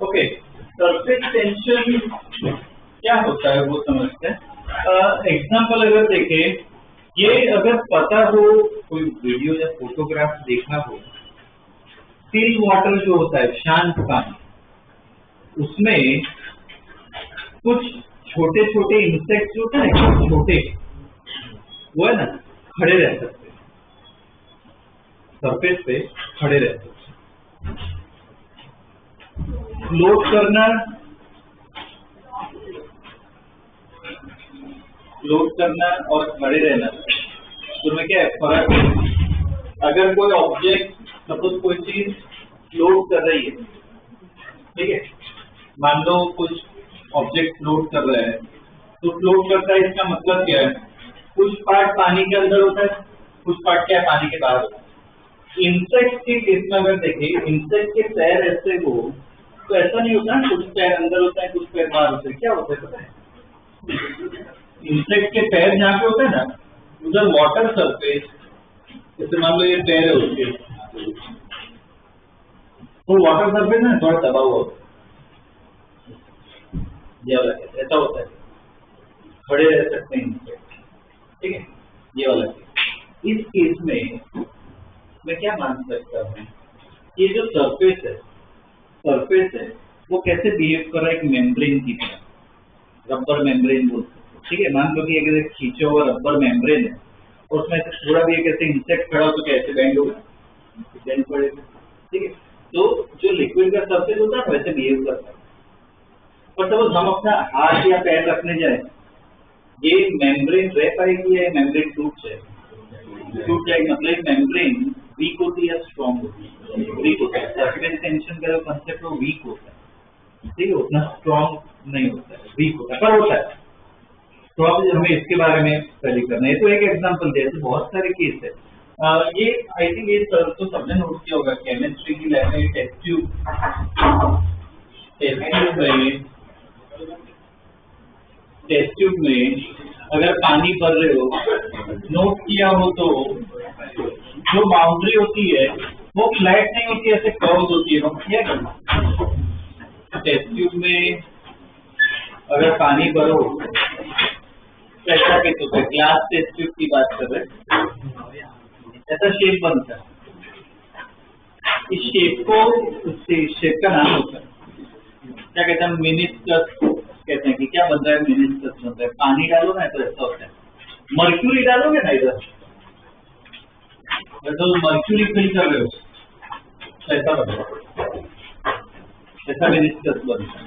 Okay, surface tension क्या होता है वो समझते हैं। एग्जाम्पल अगर देखें, ये अगर पता हो, कोई वीडियो या फोटोग्राफ देखा हो, स्टिल वाटर जो होता है शांत पानी, उसमें कुछ छोटे छोटे इंसेक्ट जो होते हैं ना, छोटे, वो है ना, खड़े रह सकते हैं सरफेस पे, खड़े रह सकते हैं। फ्लोट करना और खड़े रहना, उसमें क्या है फर्क? अगर कोई ऑब्जेक्ट, सपोज कोई चीज फ्लोट कर रही है, ठीक है, मान लो कुछ ऑब्जेक्ट फ्लोट कर रहा है, तो फ्लोट करता है इसका मतलब क्या है? कुछ पार्ट पानी के अंदर होता है, कुछ पार्ट क्या है, पानी के बाहर होता है। इंसेक्ट के केस में अगर देखें, इंसेक्ट के पैर ऐसे हो तो ऐसा नहीं होता ना, कुछ पैर अंदर होता है, कुछ पैर बाहर होते हैं। क्या होता है पता है? इंसेक्ट के पैर जहाँ पे होते हैं ना, उधर वाटर सरफेस, जैसे मान लो ये पैर है उसके, तो वाटर सरफेस ना थोड़ा दबा हुआ होता है, ये वाला ऐसा होता है, खड़े रह सकते हैं इंसेक्ट, ठीक है, ये वाला केस। इस केस में मैं क्या मान सकता हूँ, ये जो सरफेस है वो कैसे बिहेव कर रहा है, एक मेम्ब्रेन की तरह, रबर मेम्ब्रेन बोलते हैं, ठीक है। मान लो कि अगर खींचा हुआ रबर मेम्ब्रेन है और उसमें थोड़ा भी एक ऐसे इंसेक्ट खड़ा हो तो कैसे बैंड होगा, बैंड पड़ेगा, ठीक है। तो जो लिक्विड का सरफेस होता है वैसे बिहेव करता है। और सपोज हम अपना हाथ या पैर रखने जाए, ये मेम्ब्रेन रह पाएगी या मेम्ब्रेन टूट जाएगी, मतलब मेम्ब्रेन वीक होती है या स्ट्रॉन्ग होती है? वीक होता है। सरफेस टेंशन का जो कंसेप्ट वो वीक होता है, ठीक है, उतना स्ट्रॉन्ग नहीं होता है, वीक होता है, पर होता है। तो अब हमें इसके बारे में स्टडी करना है। तो एक एग्जांपल दिया, तो बहुत सारे केस है। ये आई थिंक ये तो सबने नोट किया होगा, केमिस्ट्री की लैब में टेस्ट ट्यूब में अगर पानी भर रहे हो, नोट किया हो तो जो बाउंड्री होती है वो फ्लैट नहीं होती है, ऐसे कर्व होती है। टेस्ट ट्यूब में अगर पानी भरो, ऐसा भी तो ग्लास टेस्ट ट्यूब की बात कर रहे हैं, ऐसा शेप बनता है। इस शेप का नाम होता है, क्या कहते हैं, मिनिस्कस कहते हैं। कि क्या बनता है, मिनिस्कस बनता है। पानी डालो ना तो ऐसा होता है, मर्क्यूरी डालोगे ना इधर, तो मर्क्यूरी फिल कर रहे हो, ऐसा बनता है, ऐसा मिनिस्कस बनता है,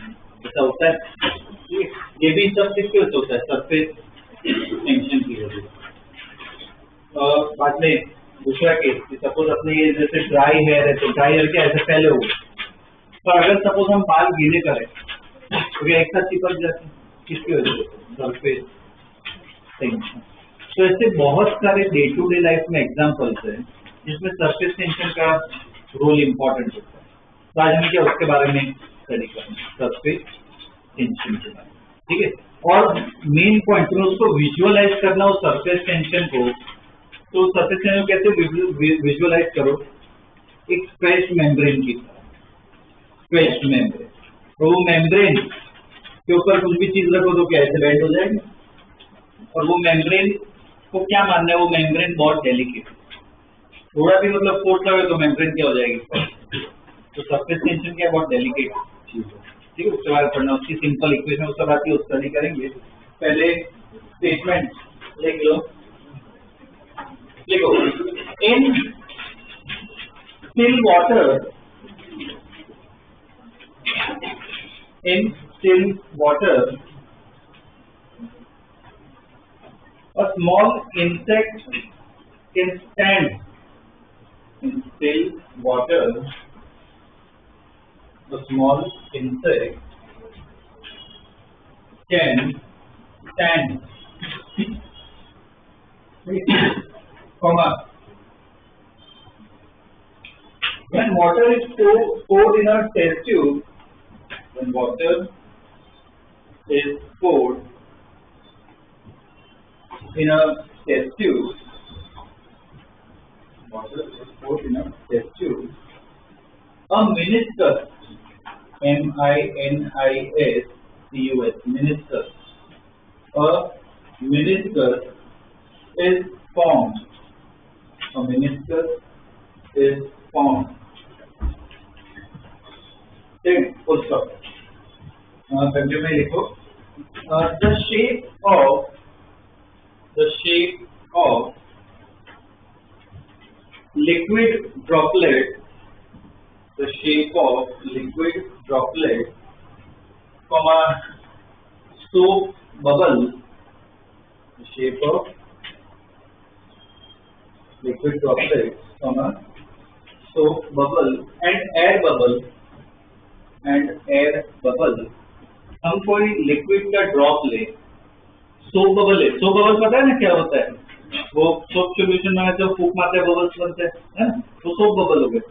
ऐसा होता है। ये भी सब किसके वजह होता है, सरफेस टेंशन की वजह से। और बाद में दूसरा केस, सपोज अपने ये जैसे ड्राई हेयर है, तो ड्राई हेयर क्या ऐसे पहले हो, पर अगर सपोज हम बाल गीले करें तो एक साथ चिपक जाते, किसकी वजह से, सरफेस टेंशन। तो ऐसे बहुत सारे डे टू डे लाइफ में एग्जांपल्स हैं जिसमें सरफेस टेंशन का रोल इम्पोर्टेंट होता है। तो आज हमें क्या उसके बारे में स्टडी करना है, सरफेस टेंशन के बारे में, ठीक है। और मेन पॉइंट में उसको विजुअलाइज करना हो सरफेस टेंशन को। तो सरफेस टेंशन कैसे विजुअलाइज करो, एक स्ट्रेच मेम्ब्रेन की तरह, स्ट्रेच मेम्ब्रेन। तो वो मेम्ब्रेन के ऊपर कुछ भी चीज रखो तो क्या ऐसे बेंड हो जाएगी। और वो मेम्ब्रेन को क्या मानना है, वो मेम्ब्रेन बहुत डेलिकेट, थोड़ा भी मतलब फोर्स लगे तो मेम्ब्रेन क्या हो जाएगी। तो सरफेस टेंशन क्या बहुत डेलिकेट चीज है, ठीक है। उसके बाद पढ़ना, उसकी सिंपल इक्वेशन उसके बाद ही स्टडी करेंगे। पहले स्टेटमेंट लिख लो, लिखो, in still water, in still water, a small insect can stand. In still water, a small insect can stand. Comma. When water is poured in a test tube, when water is poured in a test tube, a meniscus meniscus, meniscus. A meniscus is formed. A meniscus is formed. ठीक, full stop. Continue में लिखो. The shape of liquid droplet, the shape of liquid droplet, comma soap bubble, the shape of liquid droplet, comma soap bubble and air bubble, हम कोई liquid का drop ले, soap bubble है. Soap bubble पता है ना क्या होता है? वो सोप सॉल्यूशन में जो फूंक मारते हैं बबल्स बनते हैं, है ना? तो सोप बबल हो गए.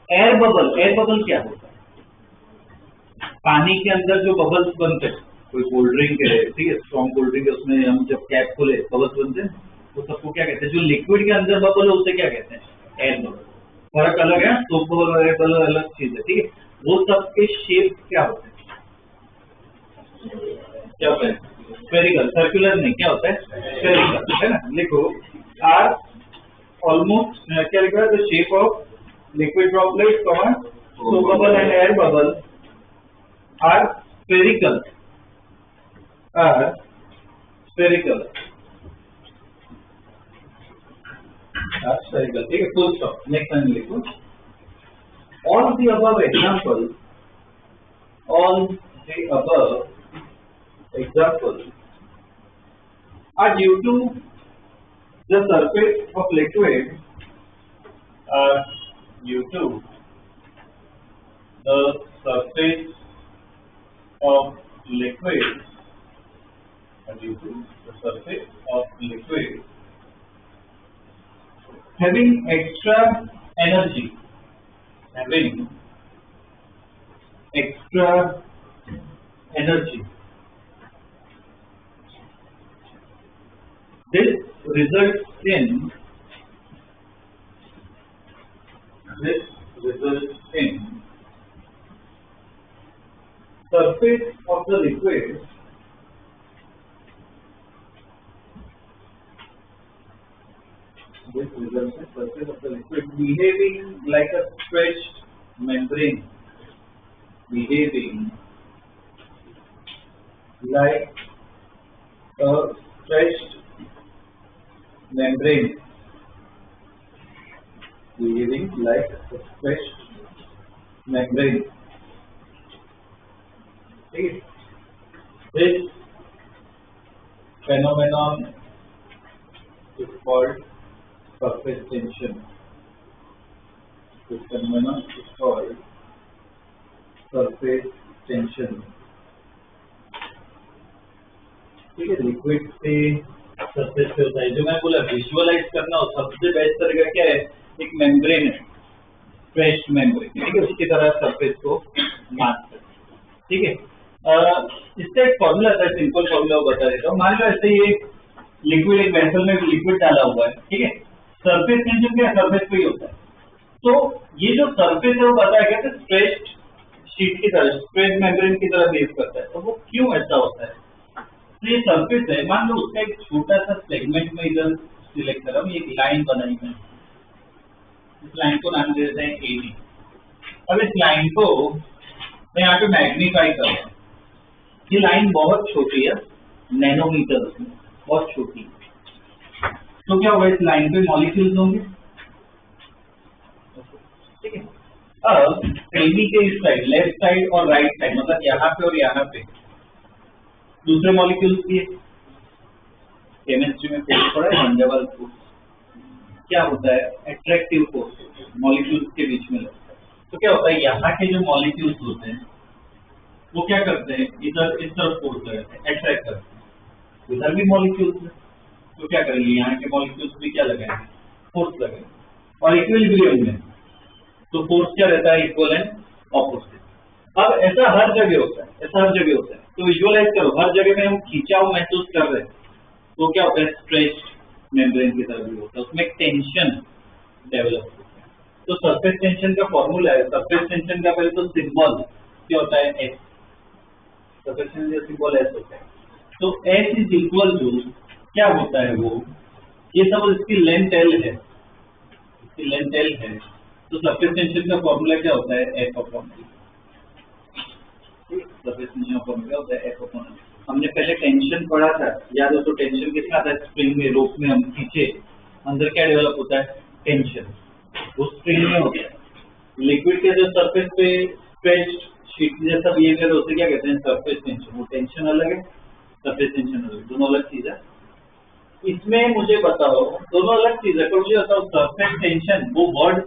एयर बबल क्या होता है? पानी के अंदर जो बबल्स बनते हैं, कोई कोल्ड ड्रिंक है, ठीक है, स्ट्रॉन्ग कोल्ड ड्रिंक है, उसमें हम जब कैप खोले बबल्स बनते हैं, तो सबको क्या कहते हैं? जो लिक्विड के अंदर बबल है उसे क्या कहते हैं? Air bubble. फर्क अलग है. सोप बबल और एयर बबल अलग चीज है, ठीक है. वो सब के शेप क्या होते हैं? क्या होता है? स्फेरिकल. सर्कुलर नहीं, क्या होता है? स्फेरिकल, है ना? लिखो आर ऑलमोस्ट, क्या लिखा है? The shape of liquid droplet, soap bubble and air bubble are spherical. ठीक है, फुल स्टॉप. नेक्स्ट टाइम लिखो. All the above examples are due to the surface of liquid, due to the surface of liquid, having extra energy. This results in surface of the liquid behaving like a stretched membrane. Behaving like a stretched membrane. This phenomenon is called surface tension. This phenomenon is called surface tension. ठीक है, liquid से surface पे होता है. जो मैं बोला visualise करना हो सबसे बेस्ट तरीका क्या है? एक मेम्ब्रेन है, स्ट्रेच्ड मेम्ब्रेन, ठीक है, उसकी तरह सरफेस को मार्क कर. ठीक है, इसका एक फॉर्मूला था, सिंपल फॉर्मूला बता देता हूँ. मान लो ऐसे ये लिक्विड, एक वेसल में लिक्विड डाला हुआ है, ठीक है. सरफेस टेंशन क्या सरफेस पे ही होता है. तो ये जो सरफेस है वो बताया गया था स्ट्रेच्ड शीट की तरह, स्ट्रेच्ड मेम्ब्रेन की तरह बिहेव करता है. तो वो क्यों ऐसा होता है? तो ये सरफेस है, मान लो उसका एक छोटा सा सेगमेंट में इधर सिलेक्ट करा, एक लाइन बनाई है. इस लाइन को नाम दे देते हैं AB. अब इस लाइन को मैं यहाँ पे मैग्नीफाई करूँगा. ये लाइन बहुत छोटी है, नैनोमीटर में, बहुत छोटी. तो क्या होगा? इस लाइन पे मॉलिक्यूल्स होंगे. ठीक है. अब AB के इस साइड, लेफ्ट साइड और राइट साइड, मतलब यहाँ पे और यहाँ पे दूसरे मॉलिक्यूल्स भी है. केमिस्ट्री में थोड़ा वंडरबल फोर्स क्या होता है? अट्रैक्टिव फोर्स मॉलिक्यूल्स के बीच में लगता है. तो क्या होता है? यहाँ के जो मॉलिक्यूल्स होते हैं वो क्या करते हैं? इधर इस तरफ फोर्स लगाते हैं, अट्रैक्ट करते हैं. इधर भी मॉलिक्यूल्स है, तो क्या करेंगे? यहाँ के मॉलिक्यूल्स भी क्या लगाएंगे? फोर्स लगाएंगे. और इक्विलिब्रियम में तो फोर्स क्या रहता है? Equal and opposite. अब ऐसा हर जगह होता है, तो विजुअलाइज करो, हर जगह में हम खिंचाव महसूस कर रहे हैं, तो क्या होता है? स्ट्रेच्ड मेम्ब्रेन की तरह भी होता है, उसमें टेंशन डेवलप होता है. तो सरफेस टेंशन का फॉर्मूला है. सरफेस टेंशन का पहले तो क्या होता है S, surface tension symbol S होता है। तो एस इज इक्वल टू क्या होता है वो, ये सब इसकी लेंथ एल है, इसकी लेंथ एल है, तो सरफेस टेंशन का फॉर्मूला क्या होता है F upon L. Surface tension का फॉर्मूला होता है एफ अपॉन एल। हमने पहले टेंशन पढ़ा था, याद हो तो टेंशन कितना आता है स्प्रिंग में, रोप में हम खींचे अंदर क्या डेवलप होता है टेंशन, वो स्प्रिंग में होता है। लिक्विड के जो सरफेस पे स्ट्रेच्ड शीट जैसा बिहेवियर होता है क्या कहते हैं सरफेस टेंशन, वो टेंशन अलग है सरफेस टेंशन अलग, दोनों अलग चीज है। इसमें मुझे बताओ दोनों अलग चीज है, पर मुझे बताओ सरफेस टेंशन वो वर्ड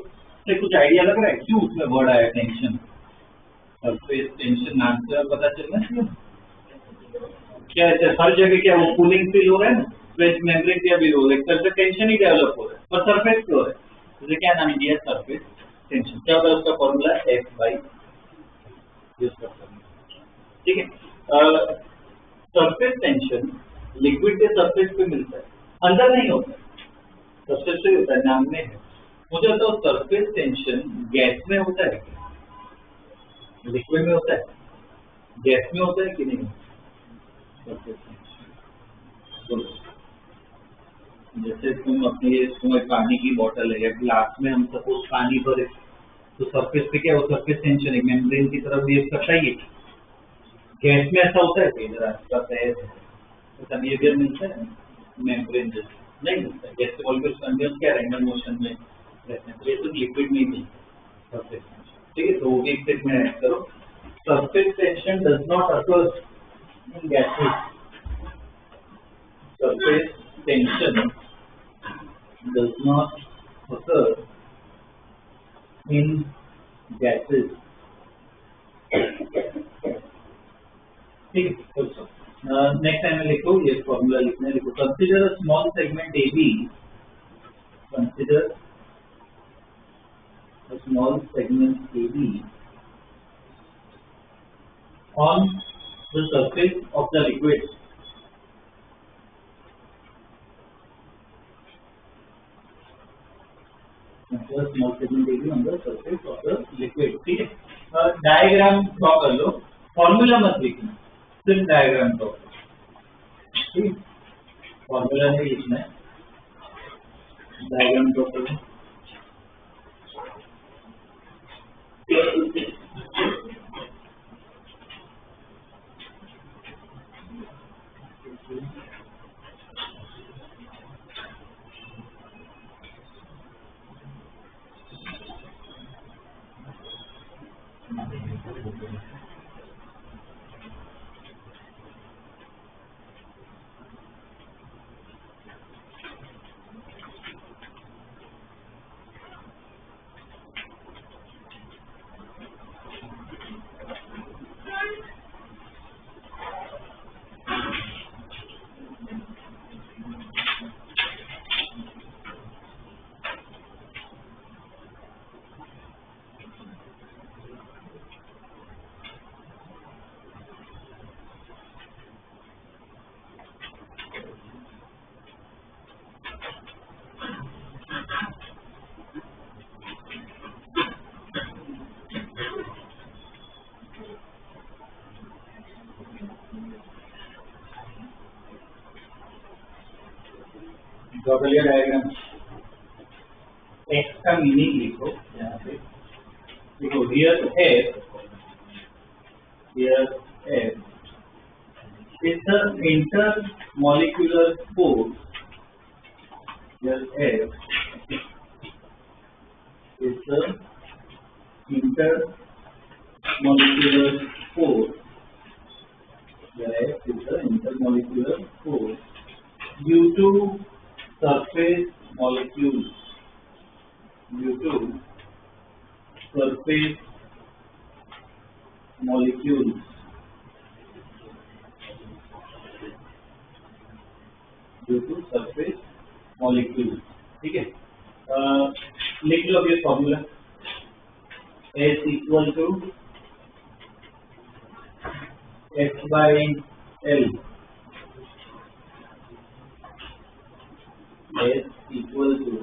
से कुछ आइडिया लग रहा है क्यों उसमें वर्ड आया टेंशन, सरफेस टेंशन नाम से पता चलना चाहिए क्या है, हर जगह क्या वो कूलिंग फील हो रहा है ना, स्ट्रेच मेम्ब्रेन क्या भी हो रहा है, टेंशन ही डेवलप हो रहा है और सरफेस पे हो रहा है, तो क्या नाम दिया सरफेस टेंशन। क्या होता है उसका फॉर्मूला एफ बाई यूज कर सकते हैं, ठीक है। सरफेस टेंशन लिक्विड के सरफेस पे मिलता है, अंदर नहीं होता है, सरफेस पे होता है, नाम में है। मुझे बताओ सरफेस टेंशन गैस में होता है, लिक्विड में होता है, गैस में होता है कि नहीं। सरफेस टेंशन जैसे तुम अपने तुम्हें पानी की बोतल है या ग्लास में हम सपोज पानी भरे, तो सरफेस पे क्या हो सरफेस टेंशन एक मेम्ब्रेन की तरफ बिहेव करता ही है। गैस में ऐसा होता है कि इधर आपका तैर ऐसा बिहेवियर मिलता है मेम्ब्रेन जैसे नहीं मिलता है, गैस के मॉलिक्यूल्स कंटिन्यूअस क्या रैंडम मोशन में रहते हैं, तो ये तो लिक्विड में ही मिलता है सरफेस टेंशन, ठीक है। तो वो भी एक स्टेटमेंट ऐड करो, surface tension does not occur in gases, surface tension does not occur in gases, ठीक है। नेक्स्ट टाइम में लिखो ये फॉर्मूला लिखने लिखो, consider a small segment A B, consider a small segment A B on the surface of the liquid, small segment A B on the surface of the liquid, ठीक है। Diagram draw कर लो, formula मत लिखना, सिर्फ diagram draw करो, ठीक है। Formula नहीं लिखना है, डायग्राम ड्रॉ करो। ड्रॉ कर लिया डायग्राम, एक्स का मीनिंग लिखो यहाँ पे, देखो here F is the intermolecular force, here F is the intermolecular force, here F is the intermolecular force due to surface molecules, due to surface molecules, due to surface molecules, ठीक है। लिख लो ये formula, S equal to F by L, S equal to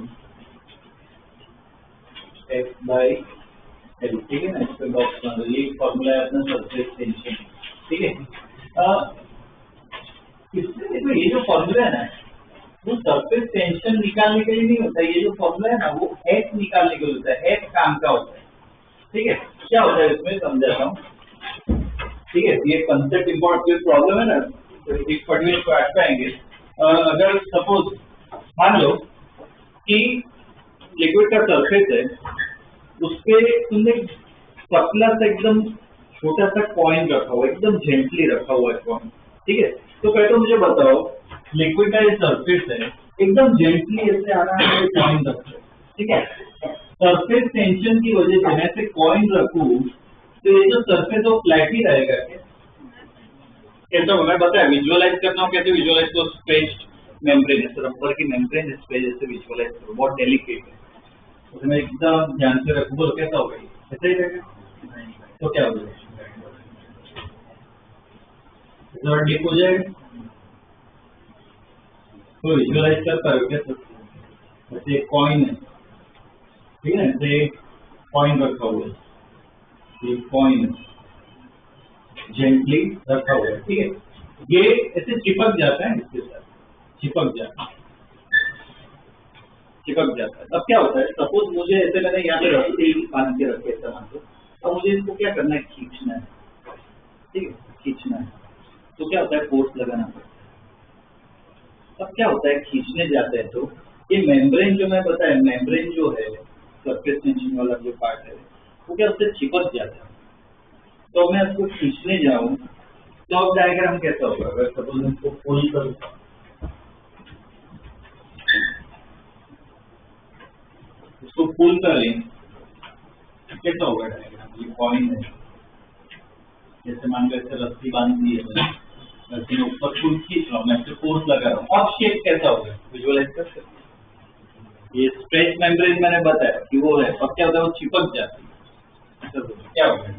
F by L, ठीक है ना, इस पे बॉक्स बन रही है, ये फॉर्मूला है अपना सरफेस टेंशन, ठीक है। इसमें देखो ये जो फॉर्मूला है ना, वो सरफेस टेंशन निकालने के लिए नहीं होता है, ये जो फॉर्मूला है ना वो एच निकालने के लिए होता है, एच काम का होता है, ठीक है। क्या होता है इसमें समझाता हूँ, ठीक है, ये कंसेप्ट इम्पोर्टेंट प्रॉब्लम है ना, तो एक पढ़ने को आठ पाएंगे। अगर सपोज मान लो कि लिक्विड का सरफेस है, उस पे तुमने पतला सा एकदम छोटा सा कॉइन रखा हुआ, एकदम जेंटली रखा हुआ है कॉइन, ठीक है। तो पहले तो मुझे बताओ, लिक्विड का ये सरफेस है, एकदम जेंटली ऐसे आना है कॉइन रखो, ठीक है। सरफेस टेंशन की वजह से मैं ऐसे कॉइन रखूं तो ये जो सरफेस वो फ्लैट ही रहेगा क्या? कैसा होगा बताया, विजुअलाइज करना हो कैसे विजुअलाइज, तो स्ट्रेच्ड मेम्ब्रेन है, रबर की मेम्ब्रेन है, स्ट्रेच ऐसे विजुअलाइज करो, बहुत डेलिकेट है, उसमें एकदम ध्यान से रखो तो कैसा होगा, ऐसा ही रहेगा, तो क्या होगा, थोड़ा डीप हो जाएगा। तो विजुअलाइज कर पाओ क्या, जैसे कॉइन है, ठीक है, जैसे कॉइन रखा हुआ है, ये कॉइन जेंटली रखा हुआ है, ठीक है, ये ऐसे चिपक जाता है, इसके साथ चिपक जाता है, चिपक जाता है। अब क्या होता है, सपोज मुझे ऐसे मैंने यहाँ पे रस्सी बांध के रखे सामान को, अब मुझे इसको क्या करना है, खींचना है, ठीक है, खींचना है, तो क्या होता है, फोर्स लगाना पड़ता है। अब क्या होता है, खींचने जाते हैं तो ये मेम्ब्रेन जो मैं बताया, मेम्ब्रेन जो है सरफेस टेंशन वाला जो पार्ट है, वो क्या उससे चिपक जाता है। तो मैं उसको खींचने जाऊं तो अब डायग्राम कैसा होगा, अगर सपोज मैं इसको पुल करूं, उसको पुल करें कैसा होगा डायग्राम, ये कॉइन है, जैसे मान लो ऐसे रस्सी बांध दी है मैंने, रस्सी में ऊपर पुल खींच रहा हूँ, मैं इससे फोर्स लगा रहा हूँ, अब शेप कैसा होगा विजुअलाइज कर सकते हैं। ये स्ट्रेच मेम्ब्रेन मैंने बताया कि वो है, अब क्या होता है, वो चिपक जाती है, क्या होगा,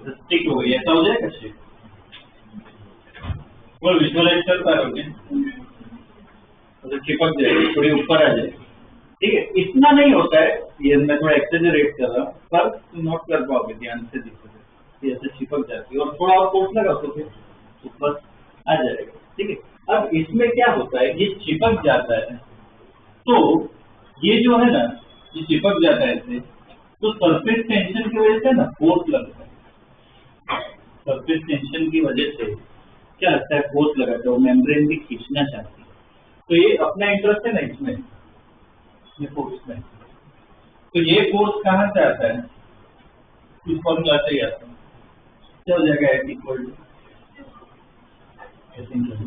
स्टिक हो गई, ऐसा हो जाएगा शेप, वो विजुअलाइज कर पा रहे हो, तो चिपक जाएगी, थोड़ी ऊपर आ जाएगी, ठीक है। इतना नहीं होता है, ये मैं थोड़ा एक्सेजरेट कर रहा हूँ, पर तुम नोट कर पाओगे, ध्यान से देखोगे, ऐसे चिपक जाती है, और थोड़ा और फोर्स लगा तो फिर ऊपर आ जाएगा, ठीक है। अब इसमें क्या होता है, ये चिपक जाता है, तो ये जो है ना, ये चिपक जाता है ऐसे, तो सरफेस टेंशन की वजह से ना फोर्स लगता है, सरफेस टेंशन की वजह से क्या लगता है, फोर्स लगाता है, वो मेम्ब्रेन भी खींचना चाहती है, तो ये अपना इंटरेस्ट है ना इसमें, ये फोर्स में, तो ये फोर्स कहाँ से आता है, इस फॉर्मूला से ही आता है, क्या हो जाएगा, एफ इक्वल टू,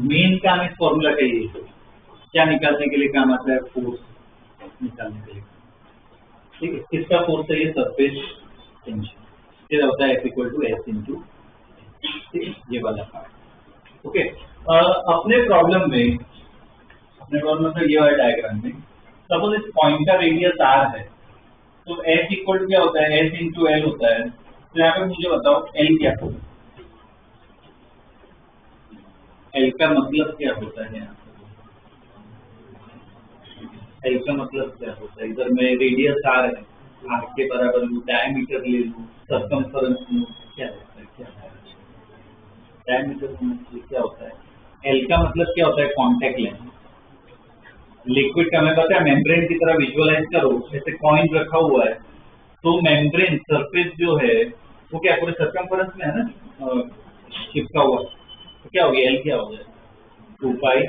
मेन काम इस फॉर्मूला का ये है, क्या निकालने के लिए काम आता है, फोर्स निकालने के लिए, ठीक है। किसका फोर्स है, ये सरफेस टेंशन, फिर होता है F equal to S into, ठीक है, ये वाला पार्ट, ओके। अपने प्रॉब्लम में तो ये वाला डायग्राम में सपोज इस पॉइंट का रेडियस आर है, तो एस इक्वल टू क्या होता है, एस इंटू एल होता है, तो यहाँ पे मुझे बताओ एल क्या होगा, एल का मतलब क्या होता है, एल का मतलब क्या होता है, इधर में रेडियस आर है, आर के बराबर लूँ, डायमीटर ले लूँ, सर्कमफरेंस लूँ, क्या होता है, क्या डायमीटर क्या होता है, एल का मतलब क्या होता है, कॉन्टेक्ट लेंथ, लिक्विड का मैं बताया मेम्ब्रेन की तरह विजुअलाइज करो, जैसे कॉइन रखा हुआ है, तो मेम्ब्रेन सरफेस जो है वो क्या पूरे सर्कमफरेंस में है ना, चिपका हुआ, तो क्या हो गया, एल क्या हो जाएगा, 2 पाई,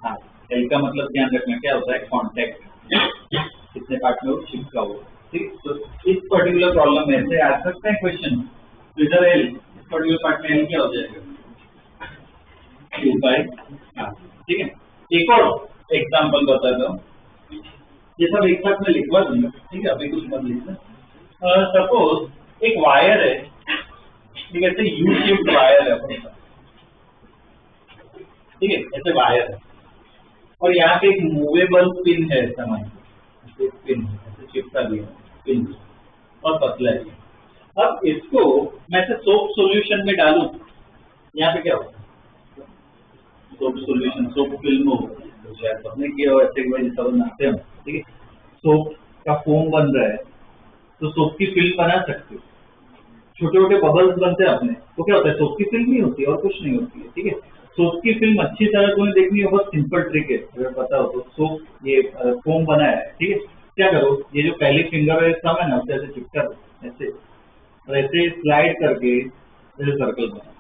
हाँ, एल का मतलब ध्यान रखना क्या होता है, कॉन्टेक्ट, कितने पार्ट में वो चिपका हुआ, ठीक। तो इस पर्टिकुलर प्रॉब्लम में से आ सकते हैं क्वेश्चन, तो इधर एल, इस पर्टिकुलर पार्ट में एल क्या हो जाएगा, 2 पाई, हाँ, ठीक है। एक और एग्जाम्पल बताता हूँ, ये सब एक साथ में लिखवा दूंगा, ठीक है, अभी कुछ मत लिखना। सपोज एक वायर है, ठीक है, ऐसे यू शेप्ड वायर है अपने पास, ठीक है, ऐसे वायर है, और यहाँ पे एक मूवेबल पिन है, सामान पिन ऐसे चिपका दिया पिन, और पतला है। अब इसको मैं से सोप सॉल्यूशन में डालूं, यहाँ पे क्या होगा, सोप सॉल्यूशन, सोप फिल्म होगा, शायद आपने किया हो ऐसे, सब बनाते हैं, ठीक है, सोप का फोम बन रहा है, तो सोप की फिल्म बना सकते हो। छोटे छोटे बबल्स बनते हैं अपने, तो क्या होता है, सोप की फिल्म नहीं होती और कुछ नहीं होती है, ठीक है। सोप की फिल्म अच्छी तरह तुम्हें देखनी है, बहुत सिंपल ट्रिक है, अगर पता हो तो। सोप ये फोम बना है, ठीक है। क्या करो, ये जो पहली फिंगर है थंब है ना, उसे ऐसे चिपका दो, ऐसे, और ऐसे स्लाइड करके जैसे सर्कल बना,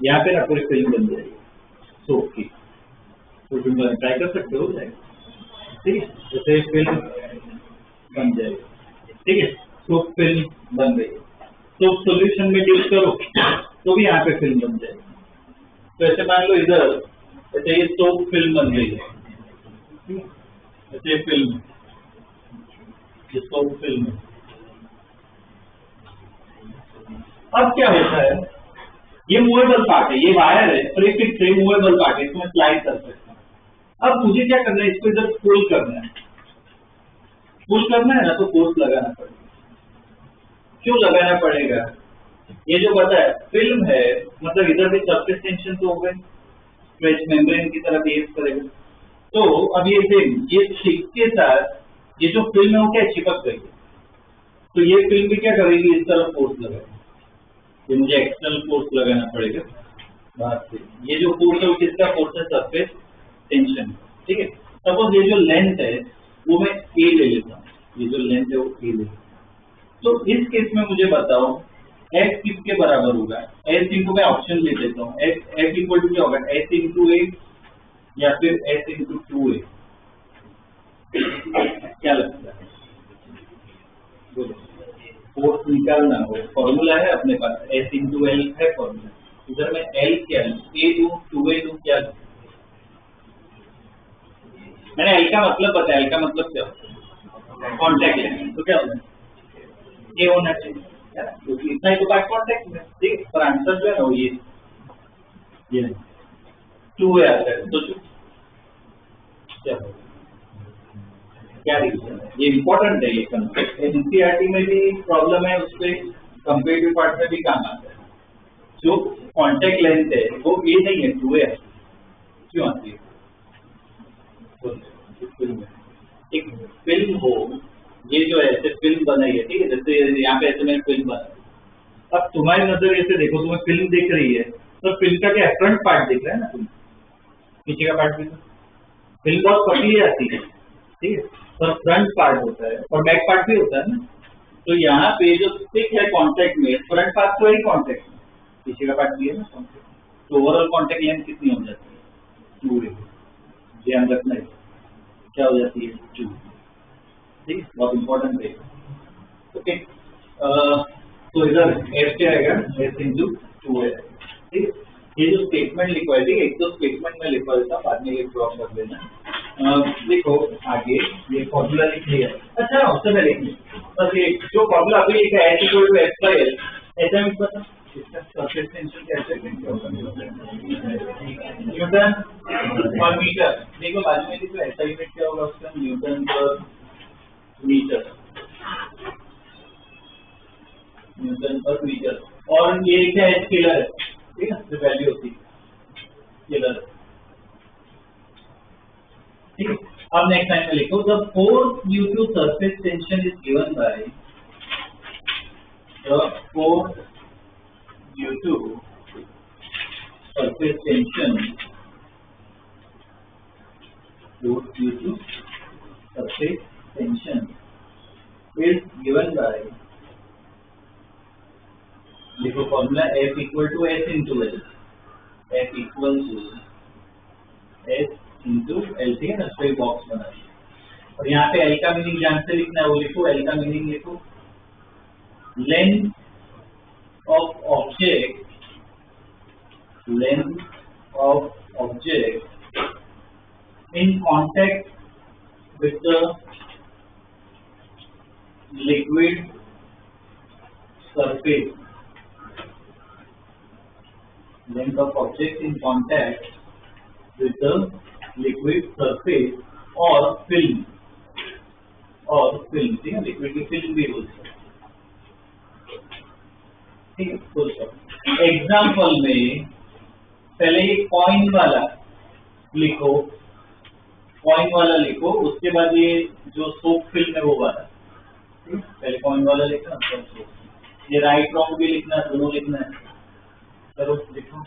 यहाँ पे ना पूरी फिल्म बन जाएगी सोप की। तो तुम ट्राई कर सकते हो, जाएगा, ठीक है। जैसे फिल्म बन जाएगी, ठीक है, सोप फिल्म बन गई। तो सॉल्यूशन में यूज करो तो भी यहाँ पे फिल्म बन जाएगी। तो ऐसे मान लो इधर ऐसे ये सोप फिल्म बन गई है, ऐसे फिल्म, ये सोप फिल्म है। अब क्या होता है, ये मूवेबल पार्ट है, ये वायर है, प्रीफिक्स है, मूवेबल पार्ट है, इसमें स्लाइड कर सकते हैं। अब मुझे क्या करना है, इसको इधर पुल करना है। पुल करना है ना, तो फोर्स लगाना पड़ेगा। क्यों लगाना पड़ेगा, ये जो बताया फिल्म है, मतलब इधर भी सरफेस टेंशन तो हो गई, स्ट्रेच मेम्ब्रेन की तरह बिहेव करेगा। तो अब ये फिल्म, ये स्टिक के साथ ये जो फिल्म है वो क्या चिपक गई है, तो ये फिल्म भी क्या करेगी, इस तरह फोर्स लगाएगी। ये मुझे एक्सटर्नल फोर्स लगाना पड़ेगा बाहर से। ये जो फोर्स है वो किसका फोर्स है, सरफेस टेंशन, ठीक है। सपोज ये जो लेंथ है वो मैं ए ले लेता हूँ, ये जो लेंथ है वो ए ले लेता हूँ। तो इस केस में मुझे बताओ एफ किसके बराबर होगा, एस इंटू, मैं ऑप्शन ले देता हूँ, एफ इक्वल टू क्या होगा, एस इंटू ए या फिर एस इंटू 2a। क्या लगता है, बोलो। फोर्स निकालना हो, फॉर्मूला है अपने पास, एस इंटू एल है फॉर्मूला। इधर मैं एल क्या लूं, ए लूं, 2a लूं, क्या लूं? मैंने एल का मतलब बताया, एल का मतलब क्या होता है, कॉन्टैक्ट लेंथ। तो क्या होता है, ये होना चाहिए, क्योंकि इतना ही तो बात कॉन्टैक्ट में, ठीक। पर आंसर जो है ना वो ये 2a आता है। तो क्या रीजन है, ये इंपॉर्टेंट है, ये कंसेप्ट एनसीईआरटी में भी प्रॉब्लम है, उसपे कंपेरेटिव पार्ट में भी काम आता है। जो कॉन्टैक्ट लेंथ है वो ये नहीं है, 2a है। क्यों आती है, एक फिल्म हो, ये जो है ऐसे फिल्म बनाई है, ठीक है, जैसे यहाँ पे ऐसे मैंने फिल्म बनाई। अब तुम्हारी नजर ऐसे देखो, तुम्हें फिल्म दिख रही है, तो फिल्म का क्या फ्रंट पार्ट दिख रहा है ना, तुम्हें पीछे का पार्ट दिख रहा है। फिल्म बहुत पतली आती है, ठीक है, पर फ्रंट पार्ट होता है और बैक पार्ट भी होता है ना। तो यहाँ पे जो स्टिक है कॉन्टैक्ट में, फ्रंट पार्ट तो है कॉन्टैक्ट में, पीछे का पार्ट भी है ना कॉन्टैक्ट। तो ओवरऑल कॉन्टैक्ट लेंथ कितनी हो जाती है, 2a। ध्यान रखना है, क्या हो जाती है, 2, ठीक है, बहुत इंपॉर्टेंट है। ओके, तो इधर एफ क्या आएगा, एस इंटू 2a, ठीक है। ये जो स्टेटमेंट लिखवा है, ठीक है, एक तो स्टेटमेंट में लिखवा देता, बाद में ये ड्रॉप कर देना। देखो आगे ये फॉर्मूला लिख लिया, अच्छा उससे मैं लिख लिया, बस ये जो फॉर्मूला अभी लिखा है, H equal to F by L, ऐसा मैं पता इसका सरफेस टेंशन कैसे न्यूटन पर मीटर। देखो बाजू में लिखो, ऐसा यूनिट क्या होगा उसका, न्यूटन पर मीटर, न्यूटन पर मीटर। और ये क्या है, स्केलर है, ठीक है, जो वैल्यू होती है स्केलर, ठीक है। अब नेक्स्ट लाइन में लिखो, the force due to surface tension is given by, the force due to surface tension, force due to surface tension is given by, लिखो formula, F equal to S into L, F equal to S into L, ठीक है ना। तो box बना दिया, और यहाँ पे एल का मीनिंग जान से लिखना है, वो लिखो, एल का मीनिंग लिखो, length of object, length of object in contact with the liquid surface, length of object in contact with the liquid surface or film, ठीक है, लिक्विड की फिल्म भी बोल सकते, ठीक है। तो एग्जाम्पल में पहले ये कॉइन वाला लिखो, उसके बाद ये जो सोप फिल्म है वो वाला, पहले पॉइंट वाला लिखना, ये राइट रॉन्ग भी लिखना है, दोनों लिखना है। चलो लिखो।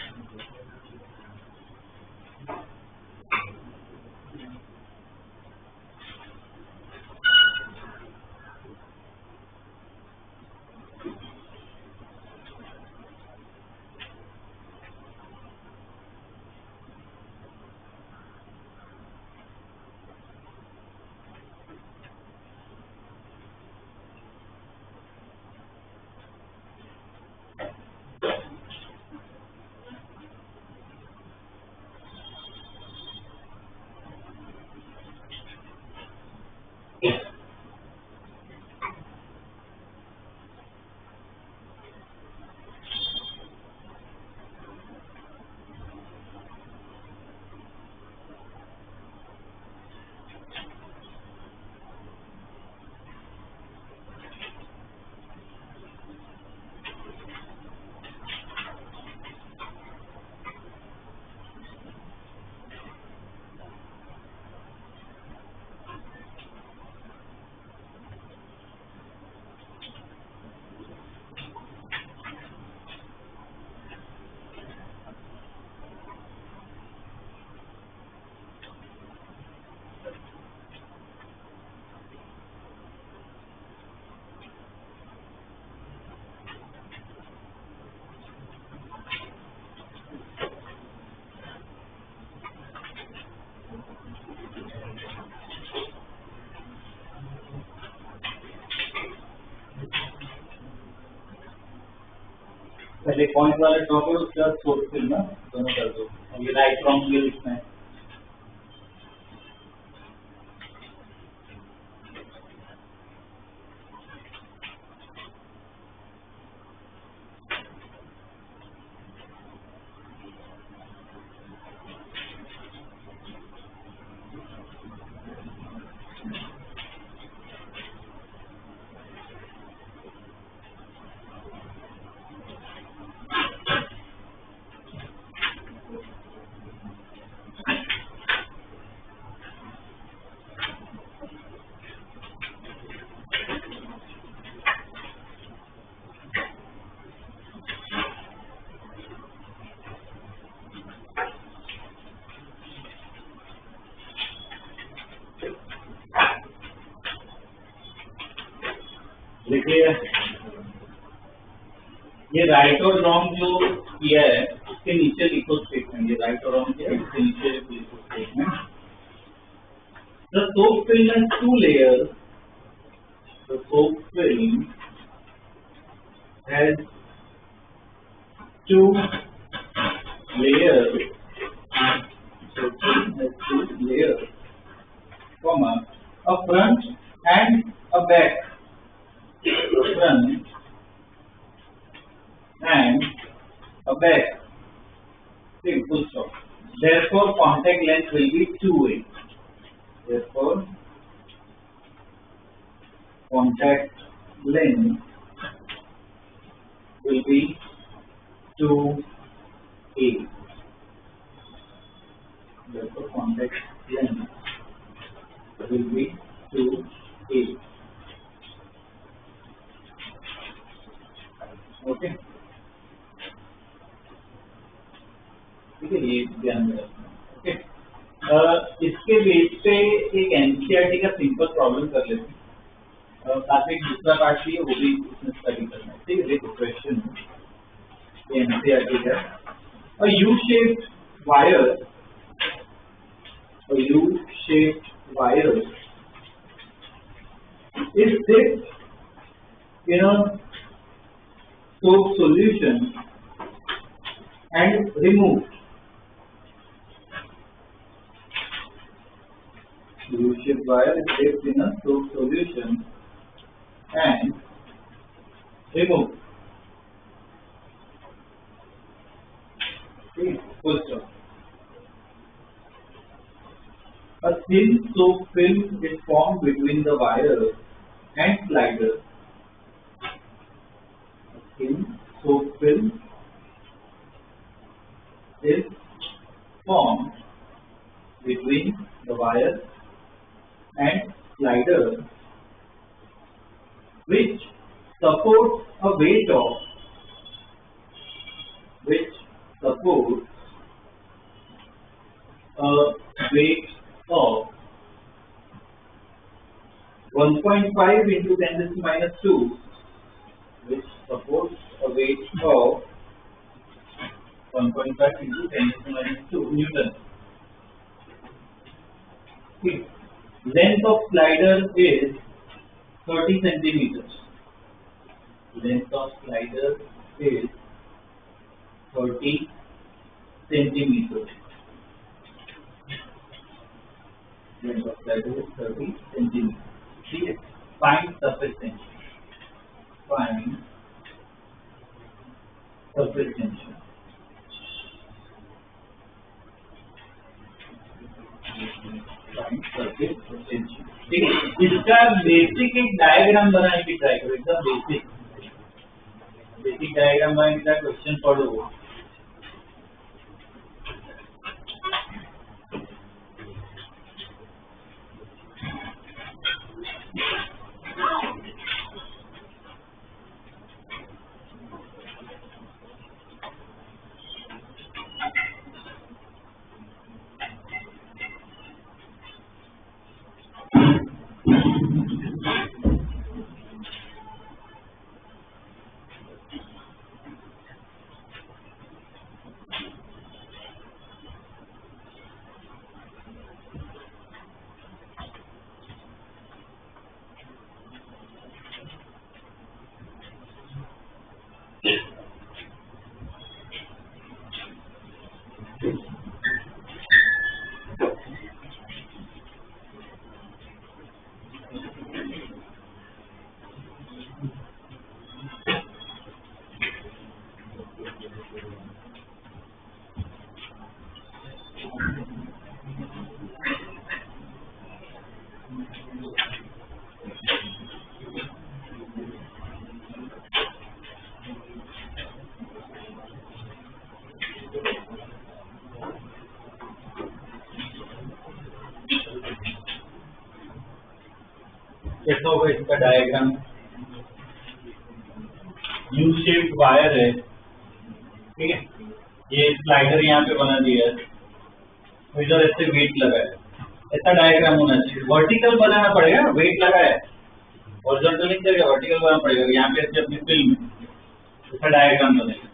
पहले पॉइंट वाला ड्रॉ करो, उसके बाद सोर्स फिल ना दोनों कर दो। अब ये राइट रॉन्ग ये लिखना है। देखिए ये राइट और रॉन्ग जो किया है उसके नीचे लिखो स्टेटमेंट। ये राइट और रॉन्ग किया है, उसके नीचे लिखो statement. The soap film has two layers. The soap film has two layers. Soap film has two layers, comma, a front and a back. Front and a back. Okay, full stop. Therefore, contact length will be 2A. Therefore, contact length will be 2A. Therefore, contact length will be 2A. Okay, ठीक है, ये ध्यान में रखना। Okay, इसके base पे एक NCERT का सिंपल प्रॉब्लम कर लेते हैं। साथ में दूसरा पार्ट भी है, वो भी उसमें स्टडी करना है। ठीक है, देखो क्वेश्चन एनसीईआरटी का, a U-shaped wire, a U-shaped wire is dipped in a soap solution and removed. U-shaped wire is dipped in a soap solution and removed. Okay, full stop. A thin soap film is formed between the wire and slider. In soap film is formed between the wire and slider which supports a weight of which supports a weight of 1.5 into 10 to the minus 2, which supports a weight of 1.5 into 10 to the minus 2 Newton. Okay. Length of slider is 30 centimeters. Length of slider is 30 centimeters. Length of slider is 30 centimeters. ठीक है. Find surface tension. Find surface tension. Find surface tension. ठीक है. इसका basic एक diagram बनाने की try करो. एकदम बेसिक डायग्राम बनाने का क्वेश्चन पढ़ो. कैसा होगा इसका डायग्राम. यू शेप्ड वायर है. ठीक है. ये स्लाइडर यहाँ पे बना दिया है. इधर ऐसे वेट लगा है. ऐसा डायग्राम होना चाहिए. वर्टिकल बनाना पड़ेगा. वेट लगा है. हॉरिजॉन्टल नहीं चलेगा. वर्टिकल बनाना पड़ेगा. यहाँ पे ऐसे अपनी फिल्म ऐसा डायग्राम बनेगा.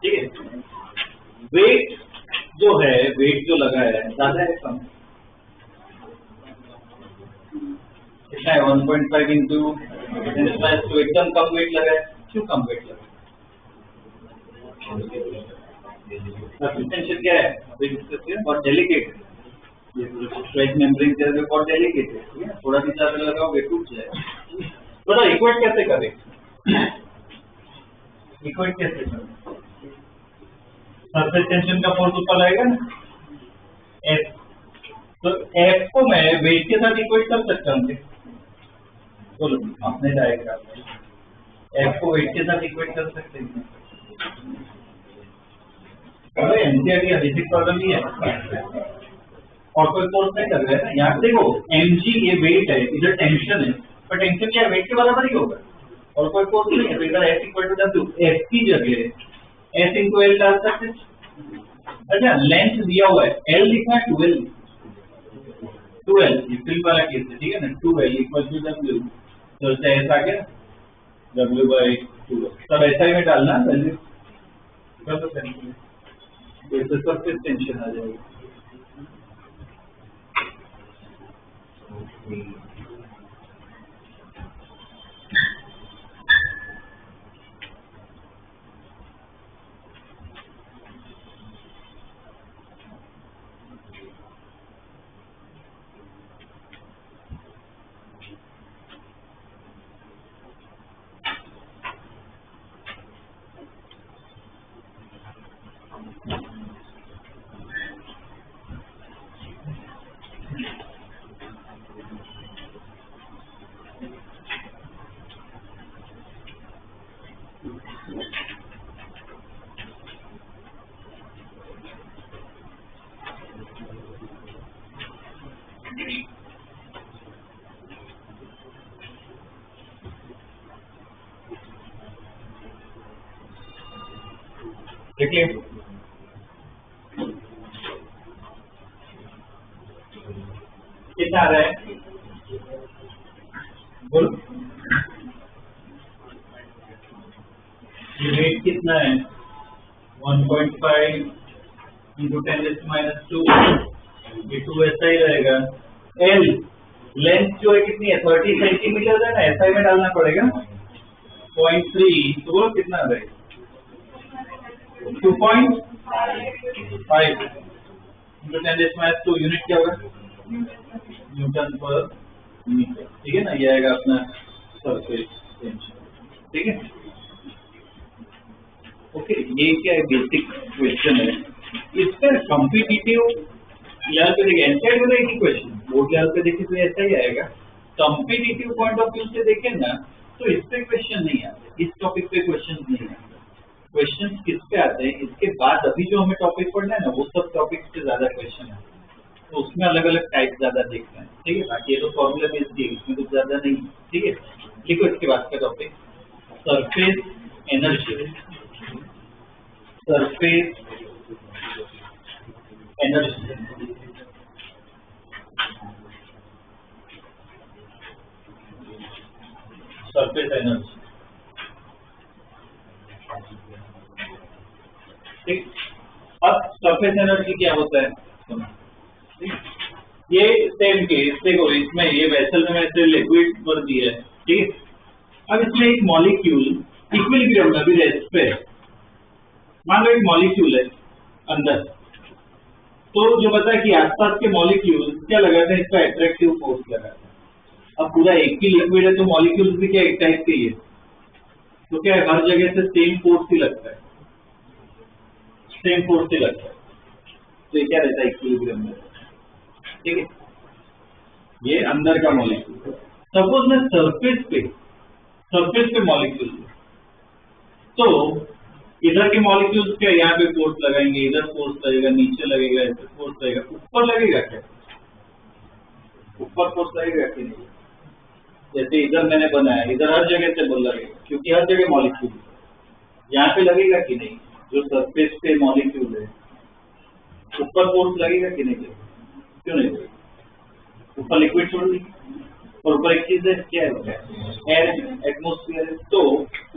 ठीक है. वेट जो है, वेट जो लगा है ज्यादा है कम? कितना है? 1.5 इंटू 10 प्लस 2. एकदम कम वेट लगा है. क्यों कम वेट लगा? सस्पेंशन क्या है अभी डिस्कस किया. बहुत डेलिकेट है. ये स्ट्रेच मेम्ब्रेन के अंदर बहुत डेलिकेट है. थोड़ा भी ज्यादा लगाओगे टूट जाएगा. तो इक्वेट कैसे करें? इक्वेट कैसे करें? सरफेस टेंशन का फोर्स ऊपर लगेगा ना, एफ. तो एफ को मैं वेट के साथ इक्वेट कर सकता हूँ. बोलो अपने डायग्राम में एफ को वेट के साथ इक्वेट कर सकते हैं. एनसीईआरटी बेसिक प्रॉब्लम ही है. और कोई फोर्स नहीं कर रहा है. यहाँ पे देखो mg ये वेट है, इधर टेंशन है. पर टेंशन क्या है? वेट के बराबर ही होगा. और कोई फोर्स नहीं है. तो इधर F equal to W. F की जगह एस इंटू एल डाल सकते. अच्छा, लेंथ दिया हुआ है एल लिखना है 12. 12 ये फिल्म वाला केस है. ठीक है ना. 12 इक्वल टू डब्ल्यू. तो ऐसा आ गया W/2. तब ऐसा ही में डालना वैल्यू कर दो. इससे सरफेस टेंशन आ जाएगी. देखिए कितना आ रहा है, बोल ये वेट कितना है 1.5 इंटू 10⁻², ये 2 ऐसा ही रहेगा। एल लेंथ जो है कितनी है 30 सेंटीमीटर है ना, ऐसा में डालना पड़ेगा 0.3, तो बोलो कितना रहेगा 2.5 इंटू 10⁻², यूनिट क्या होगा न्यूटन पर मीटर, ठीक है ना, ये आएगा अपना सरफेस टेंशन, ठीक है। ओके, ये क्या है बेसिक क्वेश्चन है, इस पर कॉम्पिटिटिव लेवल पे देखिए एनसीईआरटी में एक ही क्वेश्चन, बोर्ड लेवल पे देखिए तो ऐसा ही आएगा। कॉम्पिटिटिव पॉइंट ऑफ व्यू से देखें ना तो इस पे क्वेश्चन नहीं आते, इस टॉपिक पे क्वेश्चन नहीं आते। क्वेश्चन किस पे आते हैं, इसके बाद अभी जो हमें टॉपिक पढ़ना है ना वो सब टॉपिक से ज्यादा क्वेश्चन है, तो उसमें अलग अलग टाइप ज्यादा देखना है, ठीक है। बाकी ये तो फॉर्मूला बेस्ड है, इसमें कुछ ज्यादा नहीं, ठीक है। लिखो इसके बाद का topic surface energy, surface energy, surface energy, ठीक। अब सरफेस एनर्जी क्या होता है, ये सेम केस देखो, इसमें ये वेसल में ऐसे लिक्विड भर दिया है, ठीक है। अब इसमें एक मॉलिक्यूल इक्विलिब्रियम में भी रेस्ट पे है, मान लो एक मॉलिक्यूल है अंदर, तो जो बता है कि आसपास के मॉलिक्यूल क्या लगाते हैं, इसका अट्रैक्टिव फोर्स लगाते हैं। अब पूरा एक ही लिक्विड है तो मॉलिक्यूल्स भी क्या एक टाइप के ही है, तो क्या है हर जगह से सेम फोर्स ही लगता है, सेम फोर्स ही लगता है, तो ये क्या रहता है इक्विलिब्रियम में, ठीक है। ये अंदर का मॉलिक्यूल, सपोज मैं सरफेस पे मॉलिक्यूल, तो इधर के मॉलिक्यूल्स क्या यहाँ पे फोर्स लगाएंगे, इधर फोर्स लगेगा, नीचे लगेगा, ऐसे फोर्स लगेगा, ऊपर लगेगा क्या, ऊपर फोर्स लगेगा कि नहीं, जैसे इधर मैंने बनाया इधर हर जगह से बोल लगेगा क्योंकि हर जगह मॉलिक्यूल, यहाँ पे लगेगा कि नहीं, जो सरफेस पे मॉलिक्यूल है ऊपर फोर्स लगेगा कि नहीं लगेगा, क्यों नहीं लगेगा, ऊपर लिक्विड छोड़ दी और ऊपर एक चीज है क्या है एयर, एटमोस्फियर है, तो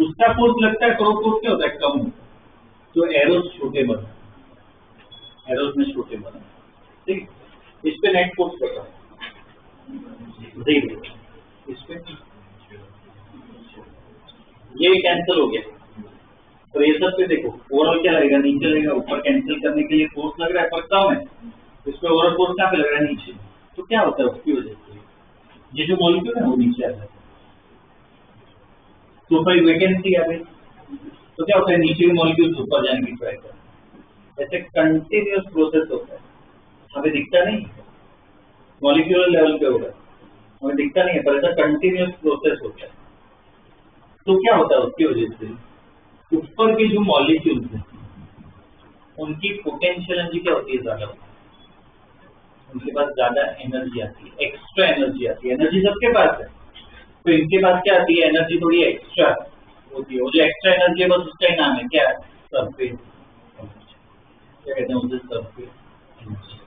उसका फोर्स लगता है, तो फोर्स क्या होता है कम, तो एरोस छोटे बना, एरोस में छोटे बना, ठीक। इस पे नेट फोर्स लगा 0, इस पे ये कैंसिल हो गया, और ये सब पे देखो ओवरऑल क्या लगेगा, नीचे लगेगा, ऊपर कैंसिल करने के लिए फोर्स लग रहा है पर कम है, इस पे ओवरऑल फोर्स कहाँ पे लग रहा है नीचे, तो क्या होता है उसकी वजह से ये जो मॉलिक्यूल है वो नीचे आता है, तो ऊपर वैकेंसी आ गई, तो क्या होता है नीचे के मॉलिक्यूल ऊपर जाने की ट्राई करते हैं, ऐसे कंटिन्यूअस प्रोसेस होता है, हमें दिखता नहीं, मॉलिक्यूलर लेवल पे हो रहा है, हमें दिखता नहीं है पर ऐसा कंटिन्यूअस प्रोसेस होता है। तो क्या होता है उसकी वजह से ऊपर के जो मॉलिक्यूल्स हैं उनकी पोटेंशियल एनर्जी क्या होती है ज्यादा, उनके पास ज्यादा एनर्जी आती है, एक्स्ट्रा एनर्जी आती है, एनर्जी सबके पास है तो इनके पास क्या आती है एनर्जी थोड़ी एक्स्ट्रा होती है, वो जो एक्स्ट्रा एनर्जी है बस उसका ही नाम है क्या, सरफेस, क्या कहते हैं उसे सरफेस एनर्जी,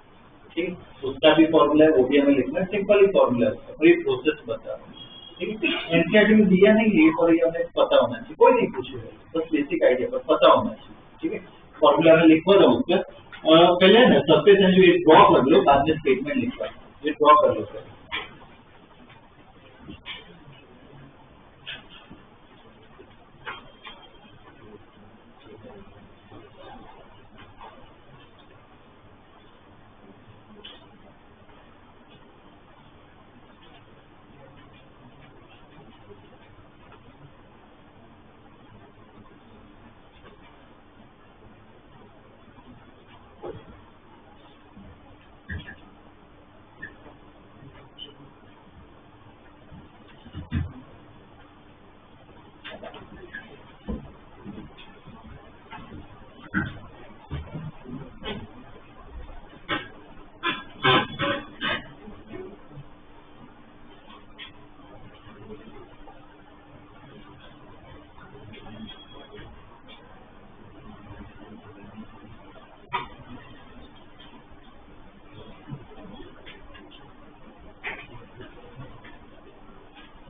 ठीक। उसका भी फॉर्मूला है, वो भी हमें लिखना है, सिंपल ही फॉर्मूला है, पूरी प्रोसेस बता रहा हूँ, ठीक है। एनसीईआरटी में दिया नहीं है और ये हमें पता होना चाहिए, कोई नहीं पूछेगा, बस बेसिक आइडिया पर पता होना चाहिए, ठीक है। फॉर्मूला में लिखवा रहा हूँ उसका, पहले ना सरफेस एनर्जी ड्रॉ कर लो, बाद में स्टेटमेंट लिखवा, ये ड्रॉ कर लो सर।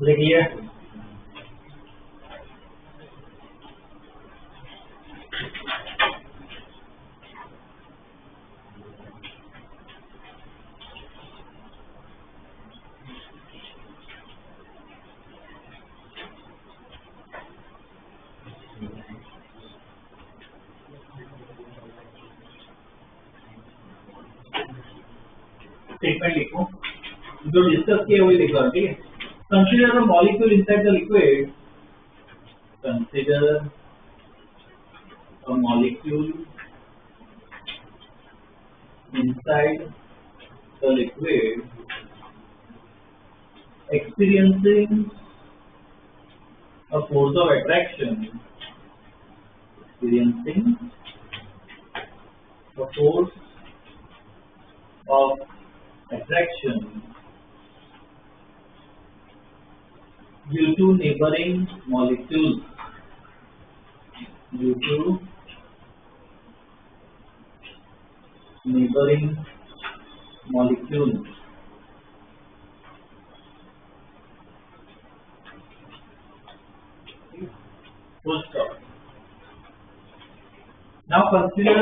लिख लिया। स्टेटमेंट लिखो, जो डिस्कस किए हुए लिखो, ठीक है। Consider the molecule inside the liquid, consider a molecule inside the liquid experiencing a force of attraction, experiencing a force of attraction due to neighboring molecules, due to neighboring molecules. Full stop. Now consider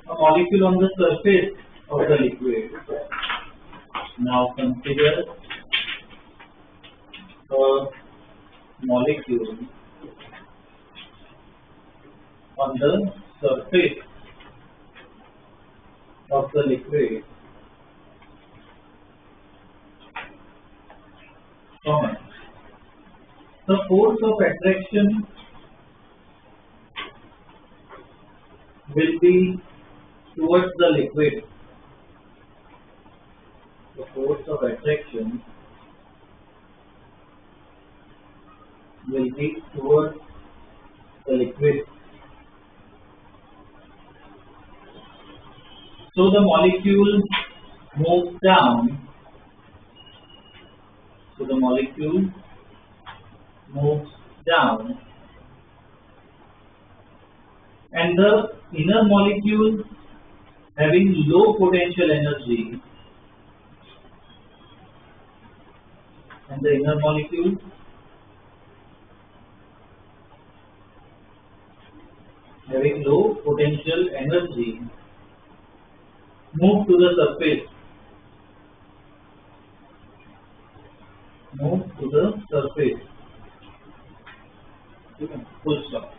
a molecule on the surface of the liquid. Now consider a molecule on the surface of the liquid. Comment. The force of attraction will be towards the liquid. The force of attraction will be towards the liquid. So the molecule moves down. So the molecule moves down, and the inner molecule having low potential energy, and the inner molecule having low potential energy move to the surface. Move to the surface. Full stop.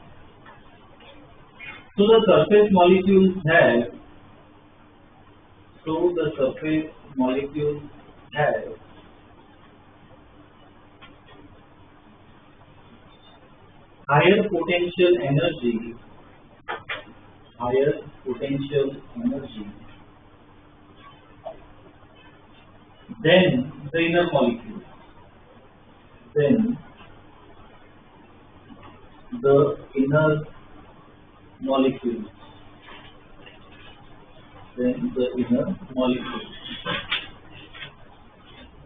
So the surface molecules have. So the surface molecules have higher potential energy. Higher potential energy then the inner molecule. Then the inner molecule. Then the inner molecule.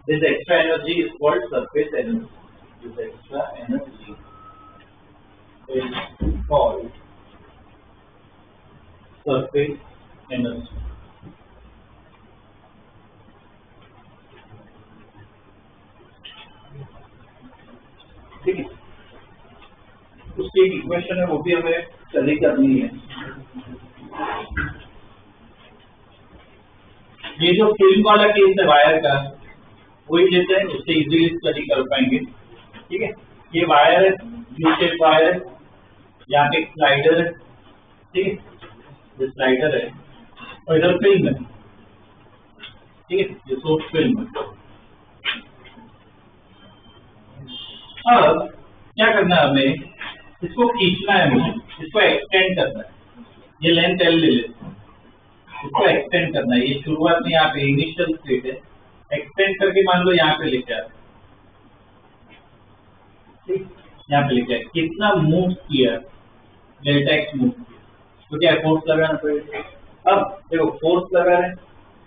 This extra energy is called surface energy. This extra energy is called surface energy. ठीक है, उसकी एक equation है, वो भी हमें study करनी है। ये जो फिल्म वाला केस है वायर का, वही लेते हैं, उससे इजीली स्टडी कर पाएंगे। ठीक है, ये वायर है, यू शेप वायर है, यहाँ पे स्लाइडर है। ठीक है, ये स्लाइडर है और इधर फिल्म है। ठीक है, ये सोर्स फिल्म है। अब क्या करना है हमें, इसको खींचना है, मुझे इसको एक्सटेंड करना है। ये लेंथ एल ले लेते हैं, इसको एक्सटेंड करना है। ये शुरुआत में यहाँ पे इनिशियल स्टेट है, एक्सटेंड करके मान लो यहाँ पे लेके आते, ठीक, यहाँ पे लेके आए। कितना मूव किया, डेल्टा एक्स मूव किया, तो क्या फोर्स लगाना पड़ेगा। अब देखो फोर्स लगा रहे हैं,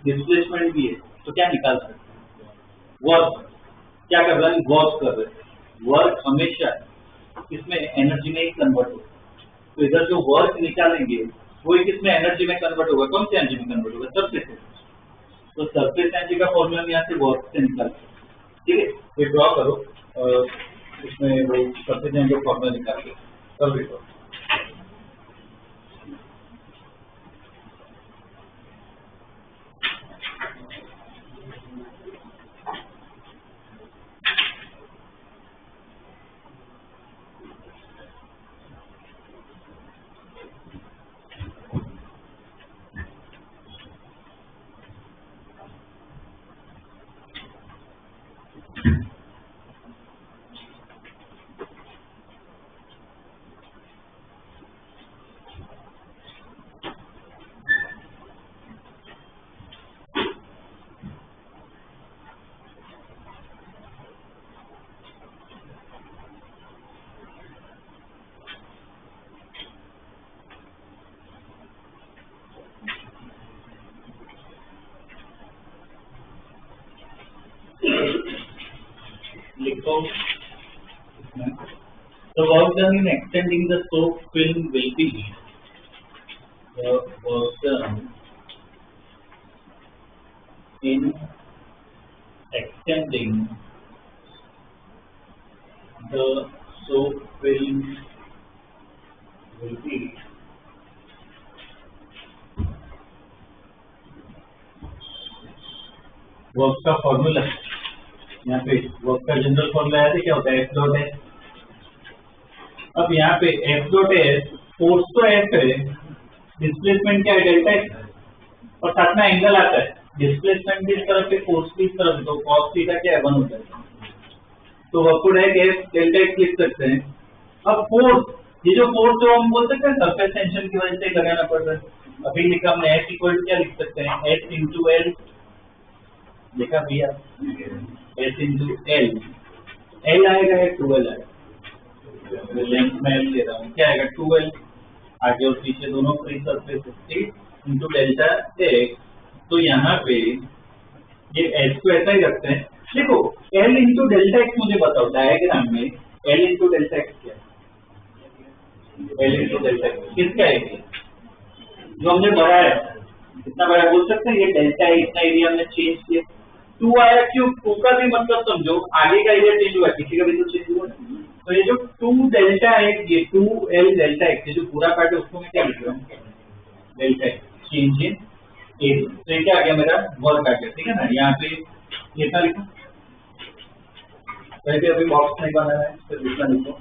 डिस्प्लेसमेंट भी है, तो क्या निकाल सकते हैं, वर्क। क्या कर रहा है, वर्क कर रहे हैं। वर्क हमेशा इसमें एनर्जी में ही कन्वर्ट होगा, तो इधर जो वर्क निकालेंगे वो किसमें एनर्जी में कन्वर्ट होगा, कौन सी एनर्जी में कन्वर्ट होगा, सरफेस से। तो सरफेस एनर्जी का फॉर्मूला यहाँ से वर्क से निकालते हैं। ठीक है, ये ड्रॉ करो, उसमें वो करते जाएंगे फॉर्मूला निकाल के कर देखो। लिखो the work done in extending the soap film will be the work done in extending the soap film will be work का फॉर्मूला यहाँ पे वर्क का जनरल फॉर्मूला है क्या होता है एफ डॉट एस। अब यहाँ पे एफ डॉट एस फोर्स तो एफ है, डिस्प्लेसमेंट क्या है डेल्टा एक्स और साथ में एंगल आता है डिस्प्लेसमेंट की तरफ पे फोर्स की तरफ, तो कॉस थीटा क्या है 1 होता है, तो वर्क है कि डेल्टा एक्स लिख सकते हैं। अब फोर्स, ये जो फोर्स जो हम बोल सकते हैं सरफेस टेंशन की वजह से लगाना पड़ रहा है, अभी लिखा हमने एस इक्वल क्या लिख सकते हैं एस इंटू एल, लिखा भैया एस इंटू एल, एल आएगा 2L आएगा, लेंथ में एल ले रहा हूँ, क्या आएगा 2L, आगे और पीछे दोनों free surface into delta x. तो यहाँ पे ये एस को ऐसा ही रखते हैं, देखो एल इंटू डेल्टा एक्स मुझे बताओ डायग्राम में एल इंटू डेल्टा एक्स क्या है, एल इंटू डेल्टा एक्स किसका है जो हमने बढ़ाया, कितना बड़ा बोल सकते हैं, ये डेल्टा है इतना एरिया हमने चेंज किया, 2 आया क्यों, 2 का भी मतलब समझो आगे का एरिया चेंज हुआ, किसी का भी तो चेंज हुआ, तो ये जो 2 डेल्टा एक्स, ये 2L डेल्टा एक्स, ये जो पूरा पार्ट है उसको मैं क्या लिख रहा हूँ delta x change in area, तो ये क्या आ गया मेरा वर्क आ गया, ठीक है ना। यहाँ पे कितना लिखो, वैसे अभी बॉक्स नहीं बनाना है तो कितना लिखो,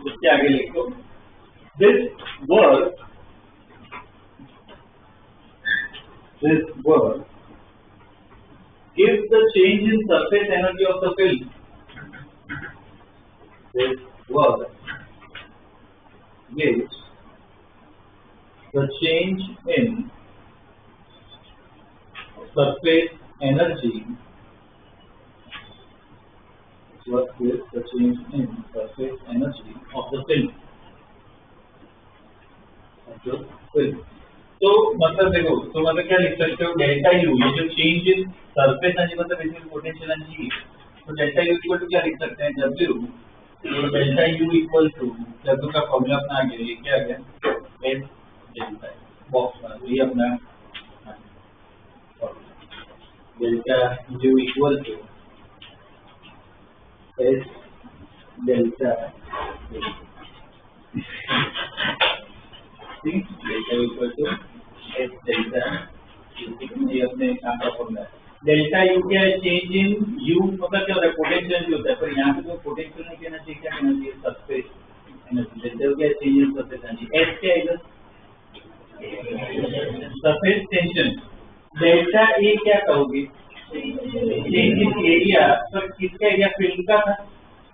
उसके आगे लिखो this work gives the change in surface energy of the film. This work gives the change in surface energy. What is the change in surface energy of the film? तो मतलब देखो, तो मतलब क्या लिख सकते हो डेल्टा यू, ये जो चेंज इन सरफेस एनर्जी मतलब इसमें पोटेंशियल एनर्जी, तो डेल्टा यू इक्वल टू क्या लिख सकते हैं डब्ल्यू, तो delta U equal to W का फॉर्मूला अपना आ गया, ये क्या आ गया एस डेल्टा बॉक्स में, ये अपना delta U equal to S delta delta equal to S delta, ये अपने काम का फॉर्मूला है। डेल्टा यू क्या है चेंज इन यू मतलब क्या होता है पोटेंशियल होता है, पर यहाँ पे तो पोटेंशियल नहीं कहना चाहिए, क्या कहना चाहिए सरफेस एनर्जी, डेल्टा यू क्या है change in surface energy, S क्या है इधर सरफेस टेंशन, डेल्टा ए क्या कहोगे चेंज इन एरिया, पर किसका एरिया फिल्म का था,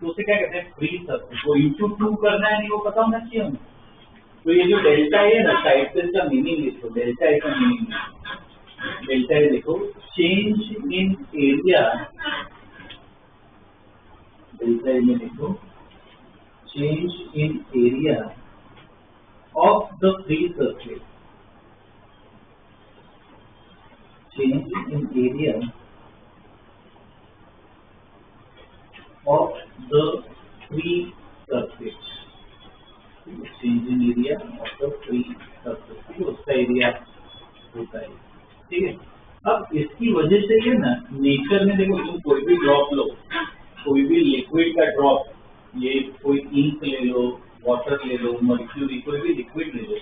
तो उसे क्या कहते हैं फ्री सरफेस, वो इंटू 2 करना है नहीं वो पता होना चाहिए हमें। तो ये जो डेल्टा है ना साइड से इसका मीनिंग लिखो, डेल्टा ए का मीनिंग डेल्टा ए देखो change in area, delta A में देखो change in area of the free surface, change in area of the free surface, change in area of the free surface, उसका area होता है, ठीक है। अब इसकी वजह से ये ना नेचर में देखो, तुम कोई भी ड्रॉप लो, कोई भी लिक्विड का ड्रॉप, ये कोई इंक ले लो, वाटर ले लो, मर्क्यूरी, कोई भी लिक्विड ले लो,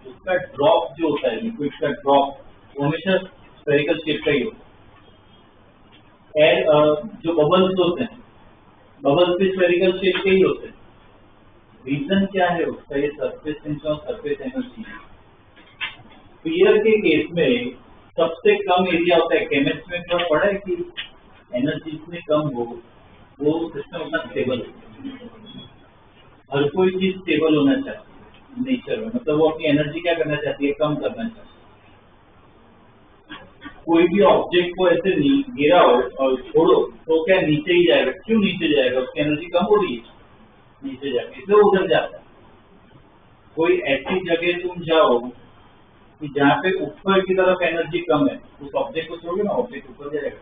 उसका ड्रॉप जो होता है, लिक्विड का ड्रॉप, वो हमेशा स्फेरिकल शेप का ही होता है। जो बबल्स होते हैं, बबल्स भी स्फेरिकल शेप के ही होते हैं। रीजन क्या है उसका? ये सरफेस टेंशन और सरफेस एनर्जी। स्फीयर के केस में सबसे कम एरिया होता है, केमिस्ट्री में थोड़ा पढ़ा है कि एनर्जी जितनी कम हो वो सिस्टम उतना स्टेबल हो। हर कोई चीज स्टेबल होना चाहती है नेचर में, मतलब वो अपनी एनर्जी क्या करना चाहती है? कम करना चाहती है। कोई भी ऑब्जेक्ट को ऐसे गिराओ और छोड़ो तो क्या नीचे ही जाएगा? क्यों नीचे जाएगा? उसकी एनर्जी कम हो रही है, नीचे जाके, इसलिए उधर जाता है। कोई ऐसी जगह तुम जाओ कि जहाँ पे ऊपर की तरफ एनर्जी कम है, उस ऑब्जेक्ट को छोड़ोगे ना, ऑब्जेक्ट ऊपर जाएगा।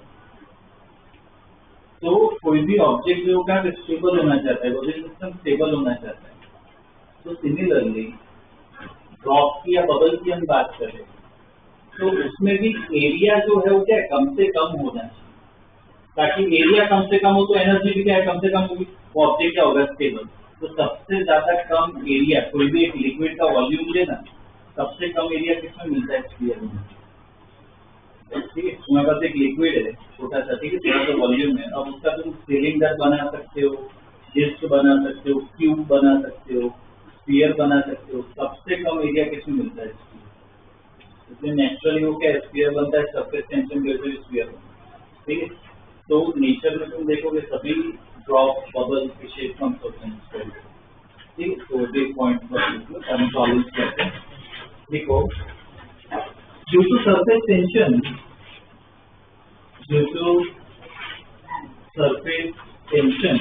तो कोई भी ऑब्जेक्ट जो क्या स्टेबल होना चाहता है, रोटेशन सिस्टम स्टेबल होना चाहता है। तो सिमिलरली ड्रॉप की या बबल की हम बात करें तो उसमें भी एरिया जो है वो क्या है? कम से कम होना चाहिए, ताकि एरिया कम से कम हो तो एनर्जी भी क्या है? कम से कम होगी, वो ऑब्जेक्ट क्या होगा? स्टेबल। तो सबसे ज्यादा कम एरिया, कोई भी एक लिक्विड का वॉल्यूम लेना, सबसे कम एरिया किसमें मिलता है? स्फीयर में, ठीक है। तुम्हारे पास एक लिक्विड है छोटा सा, ठीक है, थोड़ा सा वॉल्यूम है, अब उसका तुम सिलेंडर बना सकते हो, डिस्क बना सकते हो, क्यूब बना सकते हो, स्फीयर बना सकते हो। सबसे कम एरिया किसमें मिलता है? इसलिए नेचुरली वो क्या स्फीयर बनता है? सरफेस टेंशन की वजह से स्फीयर बनता है, ठीक है। तो नेचर में तुम देखोगे सभी ड्रॉप बबल के शेप कम्स होते हैं, ठीक है। तो एक पॉइंट पर हम सॉल्व करते हैं। देखो, due to surface tension, due to surface tension,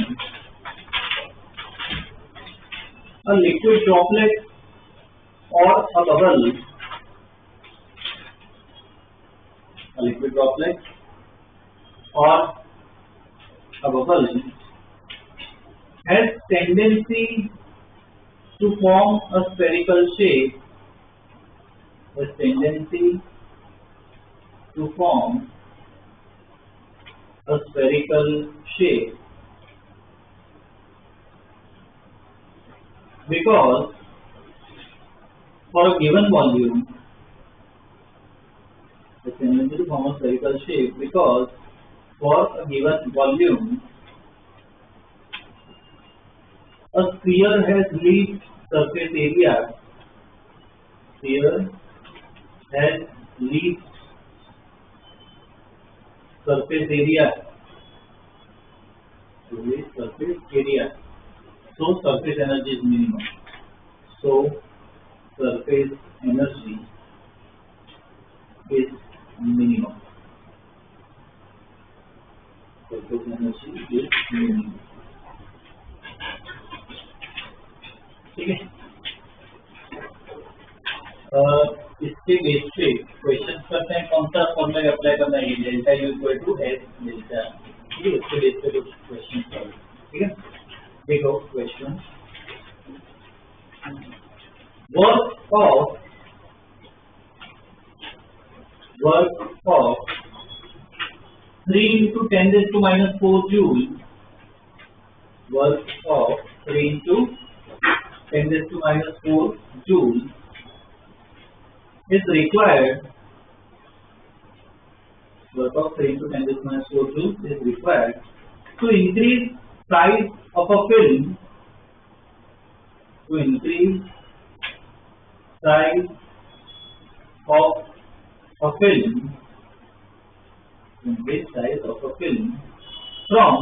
a liquid droplet or a bubble, a liquid droplet or a bubble has tendency to form a spherical shape, has tendency to form a spherical shape because for a given volume, the tendency to form a spherical shape because for a given volume, a sphere has least surface area. Sphere has least surface area. Least surface area. So surface energy is minimum. So surface energy is minimum. Surface energy is minimum. ठीक है। इसके base पे question करते हैं, कौन सा formula apply करना है? Delta U equal to S delta, ठीक है। इसके बेस पे कुछ क्वेश्चन सॉल्व, ठीक है। देखो question, work of 3 into 10 raised to minus 4 joule, work of 3 into 10 raised to minus 4 joule is required. Work of 3 into 10 raised to minus 4 joule is required to increase size of a film, to increase size of a film, increase size of a film from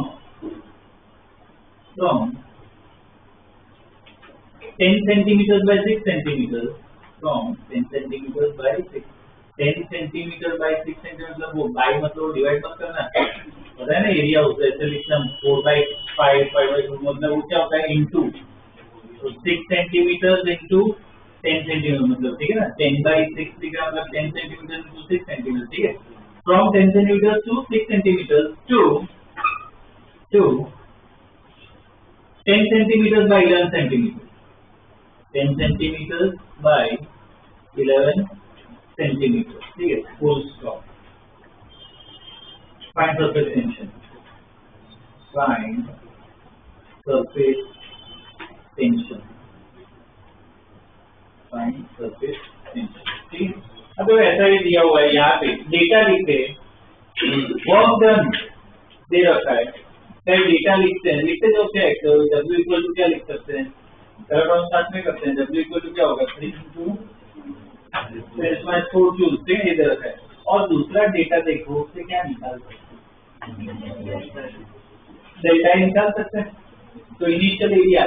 10 centimeters by 6 centimeters, from 10 centimeters by 6, 10 centimeter by 6 centimeter, वो by मतलब divide मत करना, पता है ना area होता है, ऐसे लिखना 4 by 5, 5 by 2, मतलब वो क्या होता है? इंटू, तो 6 centimeters into 10 सेंटीमीटर मतलब, ठीक है ना, 10/6 लिखा मतलब 10 सेंटीमीटर टू 6 सेंटीमीटर, ठीक है। From 10 centimetre to 6 centimetre to 10 centimetre by 11 centimetre, 10 centimetre by 11 centimetre, ठीक है, full stop. Find surface tension, find surface tension, find surface tension, ठीक है। अब तो ऐसा ही दिया हुआ है, यहाँ पे डेटा लिखते हैं, वर्क डन दे रखा है, फिर डेटा लिखते हैं, लिखते जो क्या है, W इक्वल टू क्या लिख सकते हैं, पहला टर्म स्टार्ट में करते हैं, W इक्वल टू क्या होगा 3 into 10⁻⁴ जूल, ठीक है, ये दे रखा है। और दूसरा डेटा देखो, उससे क्या निकाल सकते हैं, डेल्टा निकाल सकते हैं। तो इनिशियल एरिया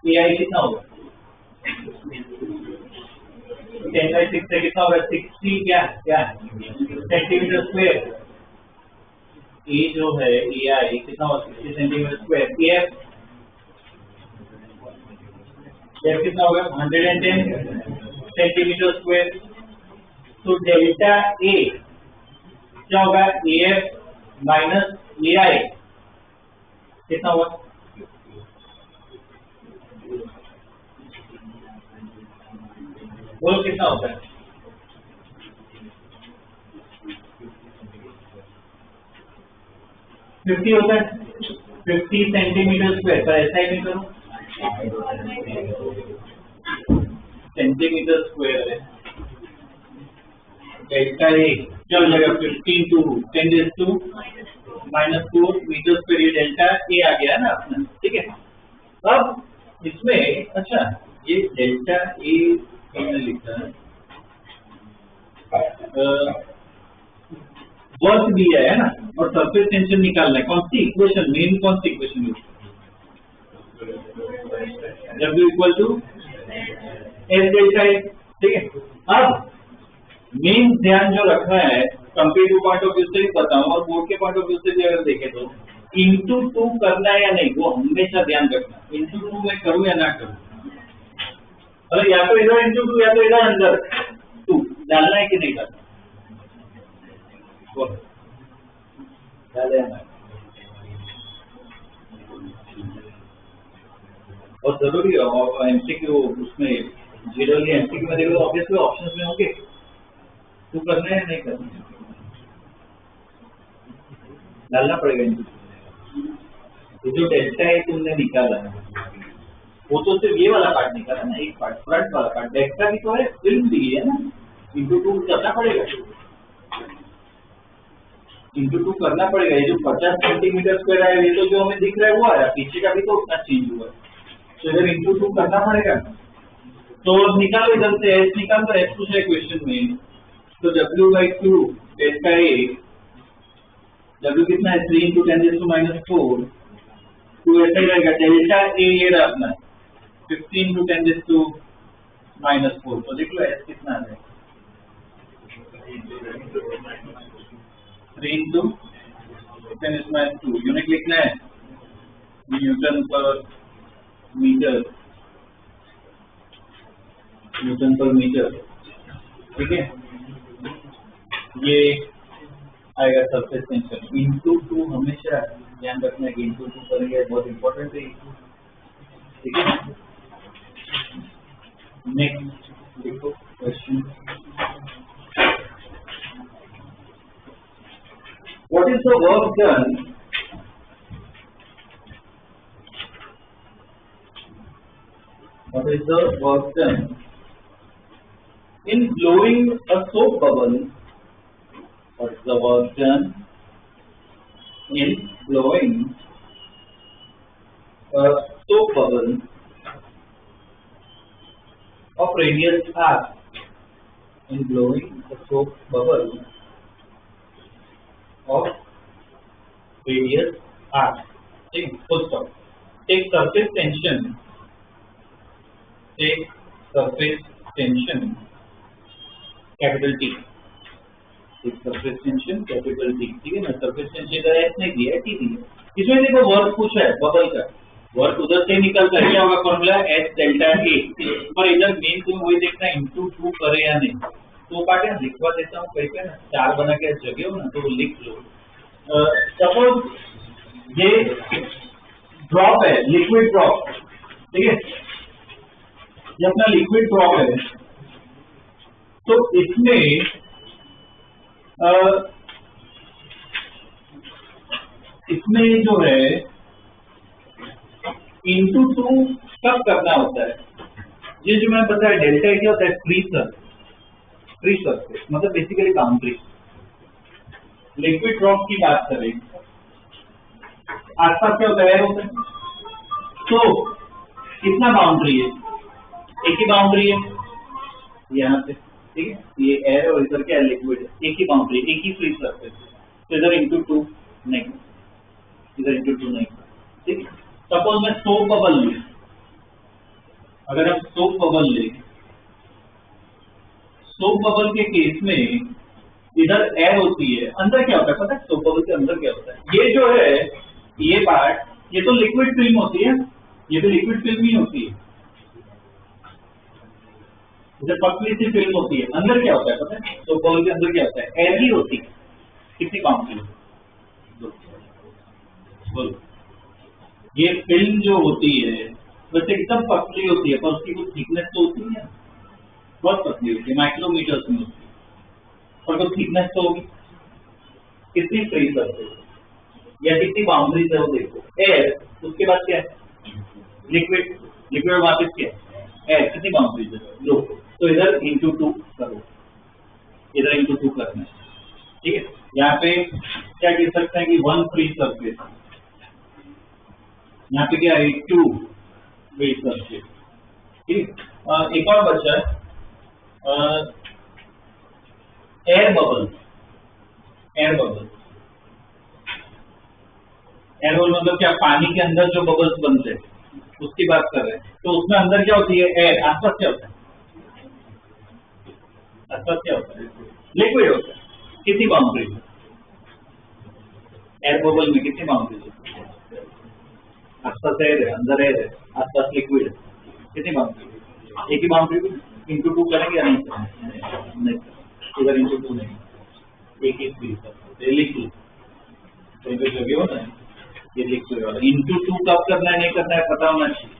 AI कितना होगा, 10/6 से कितना होगा, 60 क्या सेंटीमीटर स्क्वायर। ए जो है AI कितना होगा, 60 सेंटीमीटर स्क्वायर। AF कितना होगा, 110 सेंटीमीटर स्क्वायर। तो डेल्टा ए क्या होगा, AF माइनस AI कितना होगा, बोलो कितना होता है, 50 होता है, 50 सेंटीमीटर स्क्वायर। पर ऐसा ही नहीं करो, सेंटीमीटर स्क्वायर है, डेल्टा ए क्या हो जाएगा, 15 to 10⁻⁻⁴ मीटर स्क्वायर, ये डेल्टा ए आ गया है ना अपना, ठीक है। अब इसमें अच्छा ये डेल्टा ए हमने लिखा है, वर्क दिया है ना, और सरफेस टेंशन निकालना है, कौन सी इक्वेशन, मेन कौन सी equation use, W equal to S delta A, ठीक है। अब मेन ध्यान जो रखना है, कंपेरेटिव पॉइंट ऑफ व्यू से भी बताऊं और बोर्ड के पॉइंट ऑफ व्यू से भी अगर देखें तो इंटू 2 करना है या नहीं, वो हमेशा ध्यान रखना, इंटू 2 में करूं या ना करूं, अरे या तो इधर इंटू 2 या तो इधर अंदर 2 डालना है कि नहीं डालना, डालना और जरूरी है। और MCQ उसमें जनरली MCQ में देखो ऑब्वियसली ऑप्शंस में होंगे, तू करना है या नहीं करना है, डालना पड़ेगा इनको। तो जो डेल्टा है तुमने निकाला है वो तो सिर्फ ये वाला पार्ट निकाला ना, एक पार्ट फ्रंट वाला पार्ट, डेल्टा भी तो है, फिल्म दी है ना, इंटू 2 करना पड़ेगा, इंटू 2 करना पड़ेगा। ये जो 50 सेंटीमीटर स्क्वायर है ये तो जो हमें दिख रहा है वो आया, पीछे का भी तो उतना चेंज हुआ है, तो इधर इंटू 2 करना पड़ेगा। तो निकालो इधर से एस निकाल, तो एस पूछा है क्वेश्चन में, तो W/2 डेल्टा ए, W कितना है 3 into 10⁻⁴, तो ऐसा ही रहेगा, डेल्टा ए ये रहा अपना 15 into 10⁻⁴, तो देख लो एस कितना है 3 into 10⁻², यूनिट लिखना है न्यूटन पर मीटर, न्यूटन पर मीटर, ठीक है। ये आएगा सरफेस टेंशन, इंटू 2 हमेशा ध्यान रखना है कि इंटू 2 करेंगे, बहुत इंपॉर्टेंट है, ठीक है। नेक्स्ट देखो question, what is the work done in blowing a soap bubble? What is the work done in blowing a soap bubble of radius r? In blowing a soap bubble of radius r. Take full stop. Take surface tension. Take surface tension. Capital T, एक surface tension capital T, ठीक है ना। Surface tension का S नहीं दिया है, T दिया है। इसमें देखो वर्क पूछा है बबल का, वर्क उधर से निकलता है, क्या होगा फॉर्मूला एच डेल्टा ए, पर इधर मेन तुम्हें वही देखना है इंटू टू करे या नहीं। तो पार्ट है लिखवा देता हूँ कहीं पे ना, चार बना के जगह हो ना तो लिख लो। सपोज ये ड्रॉप है, लिक्विड ड्रॉप, ठीक है, ये अपना लिक्विड ड्रॉप है, तो इसमें इसमें जो है इंटू टू कब करना होता है, ये जो मैंने बताया डेल्टा क्या होता है, फ्री सरफेस मतलब बेसिकली बाउंड्री। लिक्विड ड्रॉप की बात करें, आसपास क्या होता है, एयर होता है, तो कितना बाउंड्री है, एक ही बाउंड्री है यहाँ पे, ठीक है, ये एयर और इधर क्या है लिक्विड, एक ही बाउंड्री, एक ही फ्री सरफेस, तो इधर इंटू टू नहीं, इधर इंटू टू नहीं, ठीक है। सपोज मैं सोप बबल लूं, अगर हम सोप बबल लें, सोप बबल के केस में इधर एयर होती है, अंदर क्या होता है पता है, सोप बबल के अंदर क्या होता है, ये जो है ये पार्ट, ये तो लिक्विड फिल्म होती है, ये तो लिक्विड फिल्म ही होती है, इधर पतली सी फिल्म होती है, अंदर क्या होता है पता है, सोप बबल के अंदर क्या होता है, एयर ही होती है। कितनी बाउंड्री, बोलो, ये फिल्म जो होती है वैसे एकदम पतली होती है, पर उसकी कुछ थिकनेस तो होती है, बहुत पतली होती है, माइक्रोमीटर्स में होती है, पर कुछ थिकनेस तो होगी। कितनी फ्री सरफेस या कितनी बाउंड्रीज है वो देखो, एयर, उसके बाद क्या है लिक्विड, लिक्विड वापस क्या है एयर, कितनी बाउंड्रीज है दो, तो इधर इंटू टू करो, इधर इंटू टू करना है, ठीक है। यहाँ पे क्या कह सकते हैं कि वन फ्री सरफेस, यहाँ पे क्या है टू फ्री सरफेस, ठीक। एक और बचा है air bubble, air bubble, air bubble मतलब क्या, पानी के अंदर जो बबल्स बनते हैं उसकी बात कर रहे हैं, तो उसमें अंदर क्या होती है एयर, आसपास क्या होता है, आसपास क्या होता है लिक्विड होता है, कितनी बाउंड्री एयर बबल में, कितनी बाउंड्री, आसपास एयर है, अंदर एयर है, आसपास लिक्विड है, कितनी बाउंड्री, एक ही बाउंड्री, इंटू टू करेंगे या नहीं करेंगे, नहीं, इधर इंटू टू नहीं, एक ही फ्री सरफेस, लिक्विड तो इधर जगह हो ना, ये लिक्विड वाला इंटू टू कब करना है नहीं करना है पता होना चाहिए।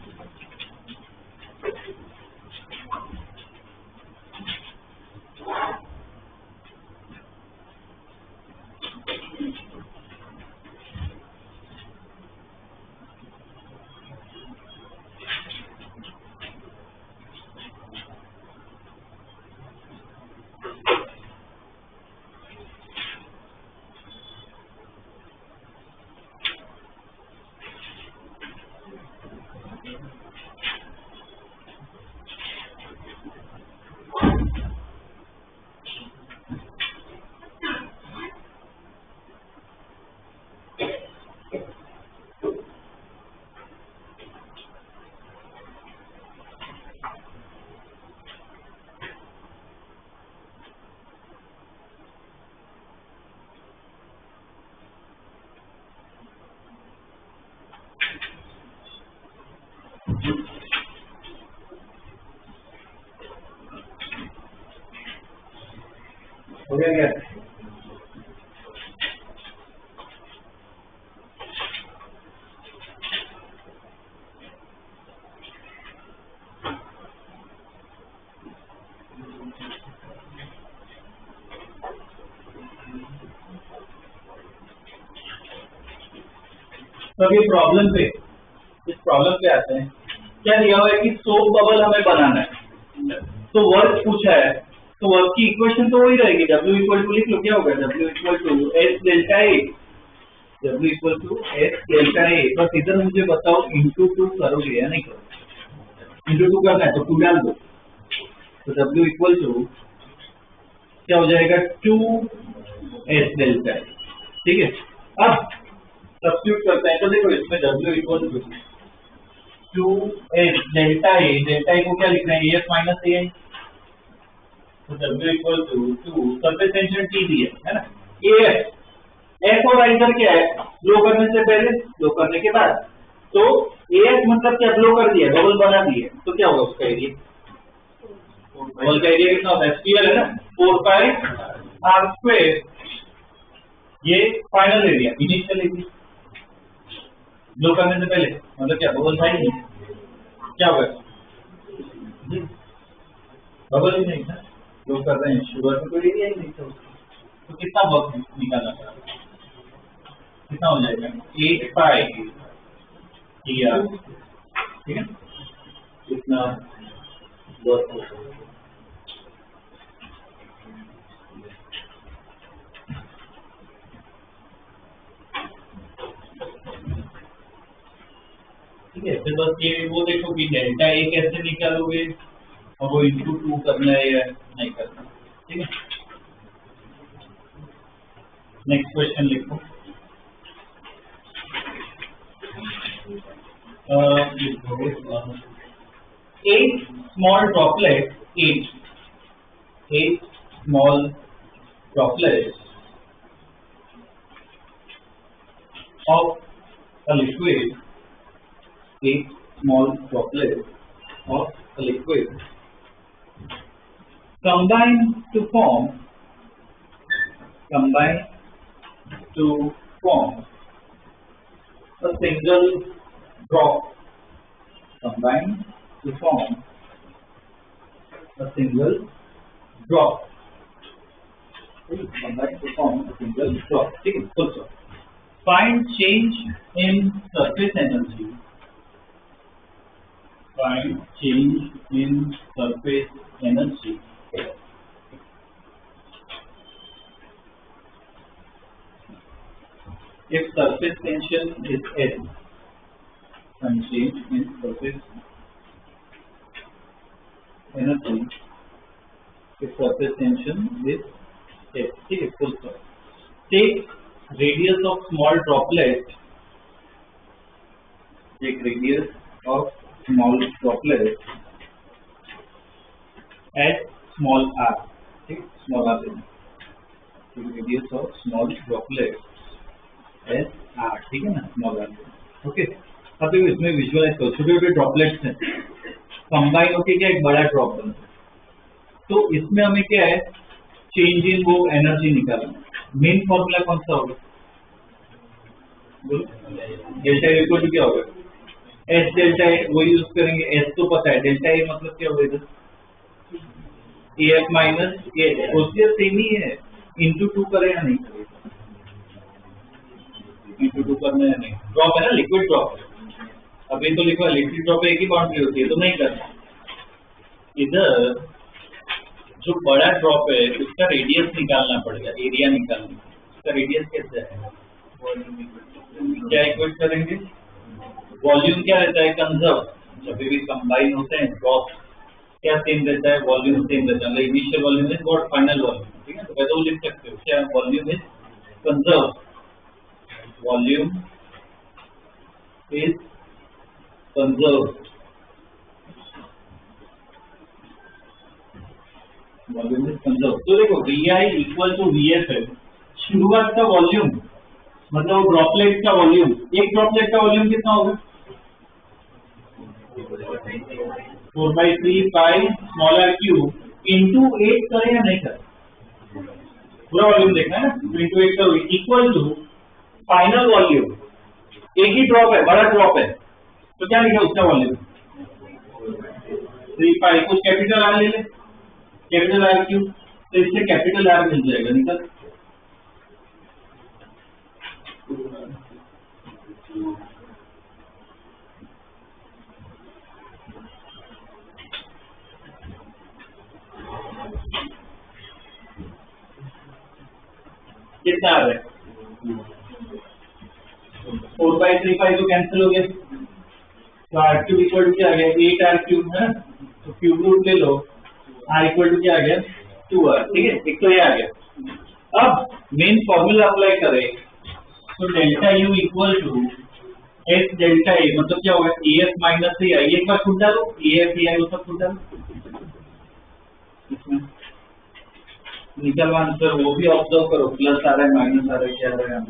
हो गया क्या, तो ये प्रॉब्लम पे, इस प्रॉब्लम पे आते हैं, क्या दिया हुआ है कि सोप बबल हमें बनाना है, तो वर्क पूछा है, तो वर्क की इक्वेशन तो वही रहेगी, W इक्वल टू लिख लो, क्या होगा W equal to S delta A, W equal to S delta A, बस इधर मुझे बताओ इंटू टू करोगे या नहीं करोगे, इंटू टू करना है तो टू डाल दो, तो W इक्वल टू क्या हो जाएगा टू एस डेल्टा ए, ठीक है। अब सब्स्टिट्यूट करते हैं, तो देखो इसमें W equal to two S delta A, delta A को क्या लिखना है एस माइनस ए, तो W equal to two surface tension T दी है ना, एफ, एफ और आई इधर क्या है, लो करने से पहले लो करने के बाद, तो AX मतलब क्या ब्लो कर दिया, बबल बना दिया, तो क्या होगा उसका एरिया, बबल का एरिया कितना होता है, स्फीयर है ना, 4 पाई r स्क्वायर, ये final area, initial area blow करने से पहले, मतलब क्या बबल था ही नहीं, क्या होगा, बबल ही नहीं था, ब्लो कर रहे हैं, शुगर में कोई एरिया ही नहीं था, तो कितना वर्क निकालना पड़ा, कितना हो जाएगा 8 पाई r, ठीक है, इतना वर्क होगा। ठीक है, फिर बस ये वो देखो कि डेल्टा ए कैसे निकालोगे और वो इंटू 2 करना है या नहीं करना, ठीक है। नेक्स्ट क्वेश्चन लिखो, eight small droplets, eight small droplets of a liquid, 8 small droplets of a liquid combine to form a single drop, combine to form a single drop, combine to form a single drop, ठीक है, full stop. Find change in surface energy, find change in surface energy if surface tension is S, and change in surface energy if surface tension is S, ठीक है, full stop. Take radius of small droplet, take radius of small droplet at small r, ठीक, small r देना, take radius of small droplet at r, ठीक है ना, small r देना, okay. अब देखो इसमें विजुअलाइज करो, छोटे छोटे ड्रॉपलेट्स हैं, कंबाइन होके क्या एक बड़ा ड्रॉप बनता है, तो इसमें हमें क्या है, चेंज इन वो एनर्जी निकालना, मेन फॉर्मूला कौन सा होगा, डेल्टा ए इक्वल टू क्या होगा, एस डेल्टा ए, वो यूज करेंगे, एस तो पता है, डेल्टा ए मतलब क्या होगा इधर, A F minus A, procedure same ही है, इंटू 2 करे या नहीं करे, इंटू 2 करना या नहीं, ड्रॉप है ना, लिक्विड ड्रॉप है, अभी तो लिखा लिक्विड ड्रॉप एक ही बाउंड्री होती है, तो नहीं करना, इधर जो बड़ा ड्रॉप है उसका रेडियस निकालना पड़ेगा, एरिया निकालना, उसका रेडियस कैसे है, क्या इक्वेट करेंगे, वॉल्यूम क्या रहता है, कंजर्व, जब भी कंबाइन होते हैं ड्रॉप क्या सेम रहता है, वॉल्यूम सेम रहता है, initial volume is what final volume, ठीक है, तो वैसे वो लिख सकते हो, क्या volume is conserve, volume is conserve, volume is conserve, तो देखो VI इक्वल टू VF है, शुरुआत का वॉल्यूम मतलब ड्रॉपलेट का वॉल्यूम, एक ड्रॉपलेट का वॉल्यूम कितना होगा, 4/3 pi small r cube into 8 करें या नहीं करें, पूरा वॉल्यूम देखना है ना, इंटू 8 करोगे, इक्वल टू फाइनल वॉल्यूम, एक ही ड्रॉप है, बड़ा ड्रॉप है, तो क्या लिखा उसका वॉल्यूम 3 पाई, कुछ कैपिटल आर ले ले, कैपिटल आर क्यूब, तो इससे कैपिटल आर मिल जाएगा, निकल कितना आ रहा है, 4/3 पाई तो कैंसिल हो गया, तो आर क्यूब इक्वल टू क्या आ गया, 8 आर क्यूब है, तो क्यूब रूट ले लो, आर इक्वल टू क्या आ गया 2r, ठीक है, एक तो ये आ गया। अब मेन फॉर्मूला अप्लाई करें तो delta U equal to S delta A, मतलब क्या होगा, ए एफ माइनस ए आई, एक बार खुद डालो, ए एफ ए आई वो सब खुद डालो, निकल आंसर, वो भी ऑब्जर्व करो, प्लस आ रहा है माइनस आ रहा है, क्या आ रहा है,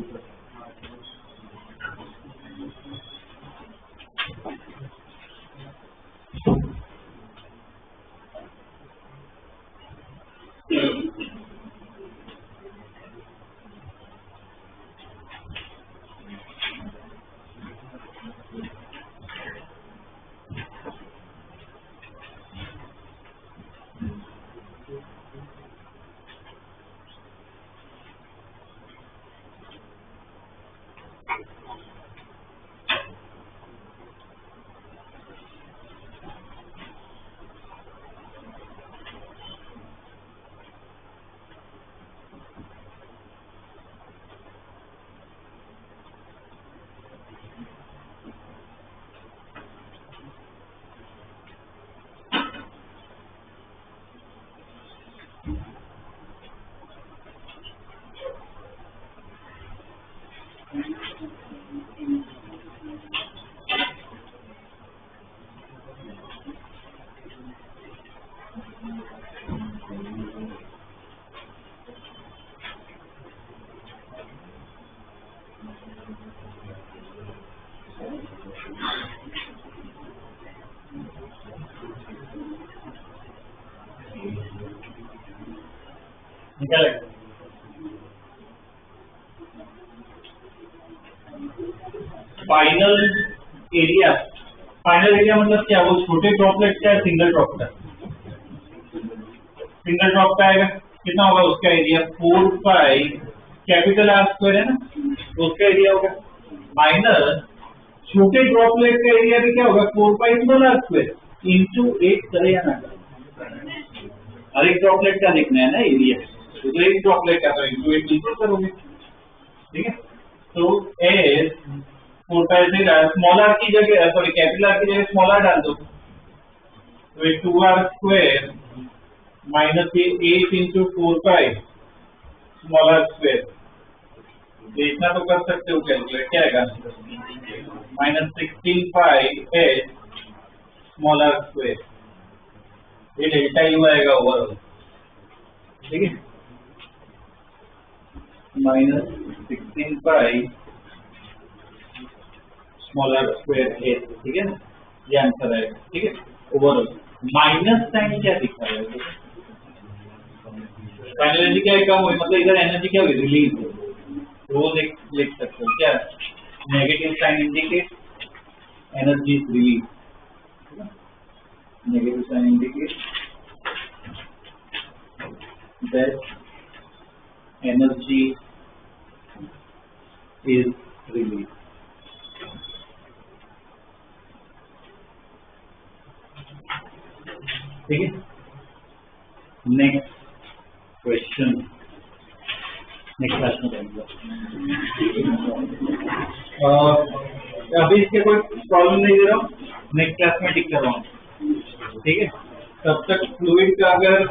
निकालेगा फाइनल एरिया। फाइनल एरिया मतलब क्या, वो छोटे ड्रॉपलेट का है सिंगल ड्रॉप का? सिंगल ड्रॉप का आएगा, कितना होगा उसका area? 4 pi capital R square है ना, तो उसका एरिया होगा माइनस छोटे ड्रॉपलेट का एरिया भी क्या होगा? 4 pi small R square into 8 करे या ना करे, हर एक ड्रॉपलेट का देखना है ना एरिया, तो एक ड्रॉपलेट का तो इंटू 8 इंटू करोगे, ठीक है। तो एस 4 पाई से स्मॉल आर की जगह, सॉरी कैपिटल आर की जगह स्मॉल आर डाल दो, तो ये 2r स्क्वायर माइनस ये 8 into 4 pi small R square, इतना तो कर सकते हो कैलकुलेट, क्या आएगा? Minus 16 pi H small R square, ये डेल्टा यू आएगा ओवरऑल, ठीक है। Minus 16 pi small R square H, ठीक है ना, ये आंसर आएगा, ठीक है ओवरऑल। माइनस साइन क्या दिखा रहा है? फाइनल एनर्जी क्या कम हुई, मतलब इधर एनर्जी क्या हुई? रिलीज हुई, वो लिख सकते हो क्या? Negative sign indicate energy is release, negative sign indicate that energy is release. ठीक है, नेक्स्ट क्वेश्चन नेक्स्ट क्लास में जाएंगे। अभी इसके कोई प्रॉब्लम नहीं दे रहा हूँ, नेक्स्ट क्लास में टिक कर रहा हूँ, ठीक है। तब तक फ्लूइड का अगर